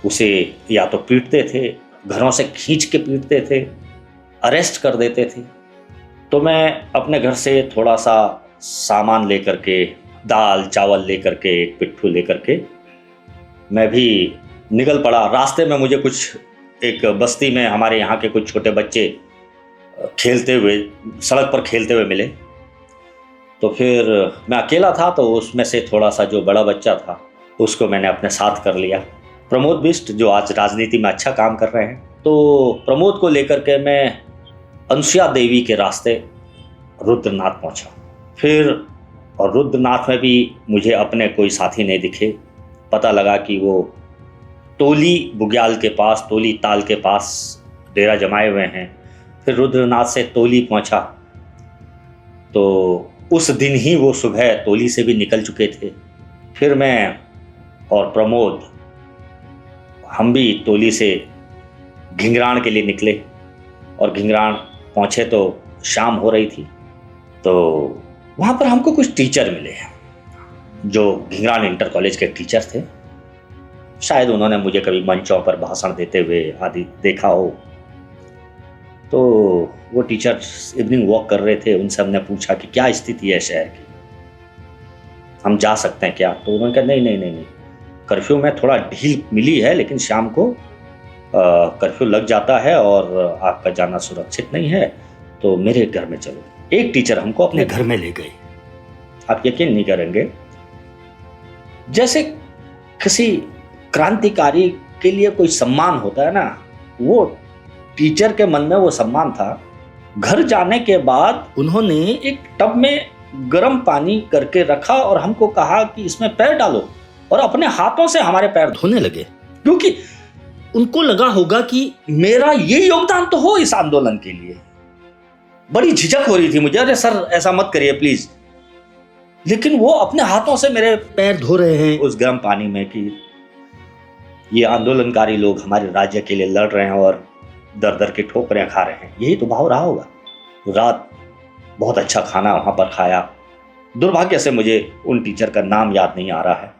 उसे या तो पीटते थे, घरों से खींच के पीटते थे, अरेस्ट कर देते थे। तो मैं अपने घर से थोड़ा सा सामान लेकर के, दाल चावल लेकर के, एक पिट्ठू लेकर के मैं भी निकल पड़ा। रास्ते में मुझे कुछ एक बस्ती में हमारे यहाँ के कुछ छोटे बच्चे खेलते हुए, सड़क पर खेलते हुए मिले। तो फिर मैं अकेला था, तो उसमें से थोड़ा सा जो बड़ा बच्चा था उसको मैंने अपने साथ कर लिया। प्रमोद बिष्ट जो आज राजनीति में अच्छा काम कर रहे हैं, तो प्रमोद को लेकर के मैं अनुसुईया देवी के रास्ते रुद्रनाथ पहुंचा। फिर और रुद्रनाथ में भी मुझे अपने कोई साथी नहीं दिखे। पता लगा कि वो तोली बुग्याल के पास, तोली ताल के पास डेरा जमाए हुए हैं। फिर रुद्रनाथ से तोली पहुंचा, तो उस दिन ही वो सुबह तोली से भी निकल चुके थे। फिर मैं और प्रमोद हम भी तोली से घिंगराण के लिए निकले, और घिंगराण पहुंचे तो शाम हो रही थी। तो वहाँ पर हमको कुछ टीचर मिले जो घिंगराण इंटर कॉलेज के टीचर थे। शायद उन्होंने मुझे कभी मंचों पर भाषण देते हुए आदि देखा हो। तो वो टीचर्स इवनिंग वॉक कर रहे थे, उनसे हमने पूछा कि क्या स्थिति है शहर की, हम जा सकते हैं क्या? तो उन्होंने कहा नहीं, कर्फ्यू में थोड़ा ढील मिली है, लेकिन शाम को कर्फ्यू लग जाता है और आपका जाना सुरक्षित नहीं है, तो मेरे घर में चलो। एक टीचर हमको अपने घर में ले गए। आप यकीन नहीं करेंगे, जैसे किसी क्रांतिकारी के लिए कोई सम्मान होता है ना, वो टीचर के मन में वो सम्मान था। घर जाने के बाद उन्होंने एक टब में गर्म पानी करके रखा और हमको कहा कि इसमें पैर डालो, और अपने हाथों से हमारे पैर धोने लगे, क्योंकि उनको लगा होगा कि मेरा ये योगदान तो हो इस आंदोलन के लिए। बड़ी झिझक हो रही थी मुझे, अरे सर ऐसा मत करिए प्लीज, लेकिन वो अपने हाथों से मेरे पैर धो रहे हैं उस गर्म पानी में कि ये आंदोलनकारी लोग हमारे राज्य के लिए लड़ रहे हैं और दर दर की ठोकरें खा रहे हैं। यही तो भाव रहा होगा। रात बहुत अच्छा खाना वहां पर खाया। दुर्भाग्य से मुझे उन टीचर का नाम याद नहीं आ रहा है,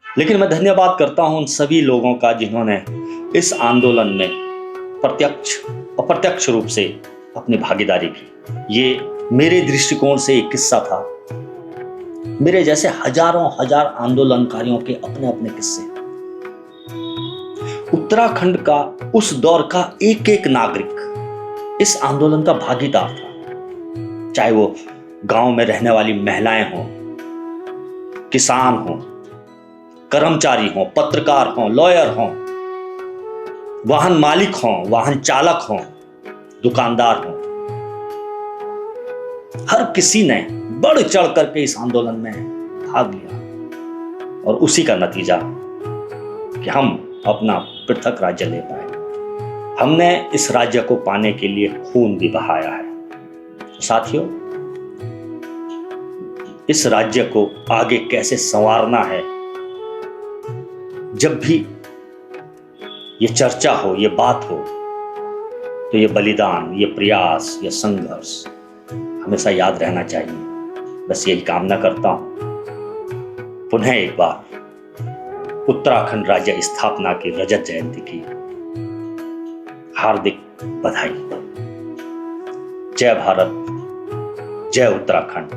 लेकिन मैं धन्यवाद करता हूं उन सभी लोगों का जिन्होंने इस आंदोलन में प्रत्यक्ष अप्रत्यक्ष रूप से अपनी भागीदारी की। ये मेरे दृष्टिकोण से एक किस्सा था। मेरे जैसे हजारों हजार आंदोलनकारियों के अपने अपने किस्से। उत्तराखंड का उस दौर का एक एक नागरिक इस आंदोलन का भागीदार था, चाहे वो गांव में रहने वाली महिलाएं हों, किसान हों, कर्मचारी हों, पत्रकार हों, लॉयर हों, वाहन मालिक हों, वाहन चालक हों, दुकानदार हों। हर किसी ने बढ़ चढ़ करके इस आंदोलन में भाग लिया, और उसी का नतीजा कि हम अपना पृथक राज्य ले पाए। हमने इस राज्य को पाने के लिए खून भी बहाया है। साथियों, इस राज्य को आगे कैसे संवारना है, जब भी ये चर्चा हो, ये बात हो, तो ये बलिदान, ये प्रयास, ये संघर्ष हमेशा याद रहना चाहिए। बस यही कामना करता हूं। पुनः एक बार उत्तराखंड राज्य स्थापना की रजत जयंती की हार्दिक बधाई। जय भारत, जय उत्तराखंड।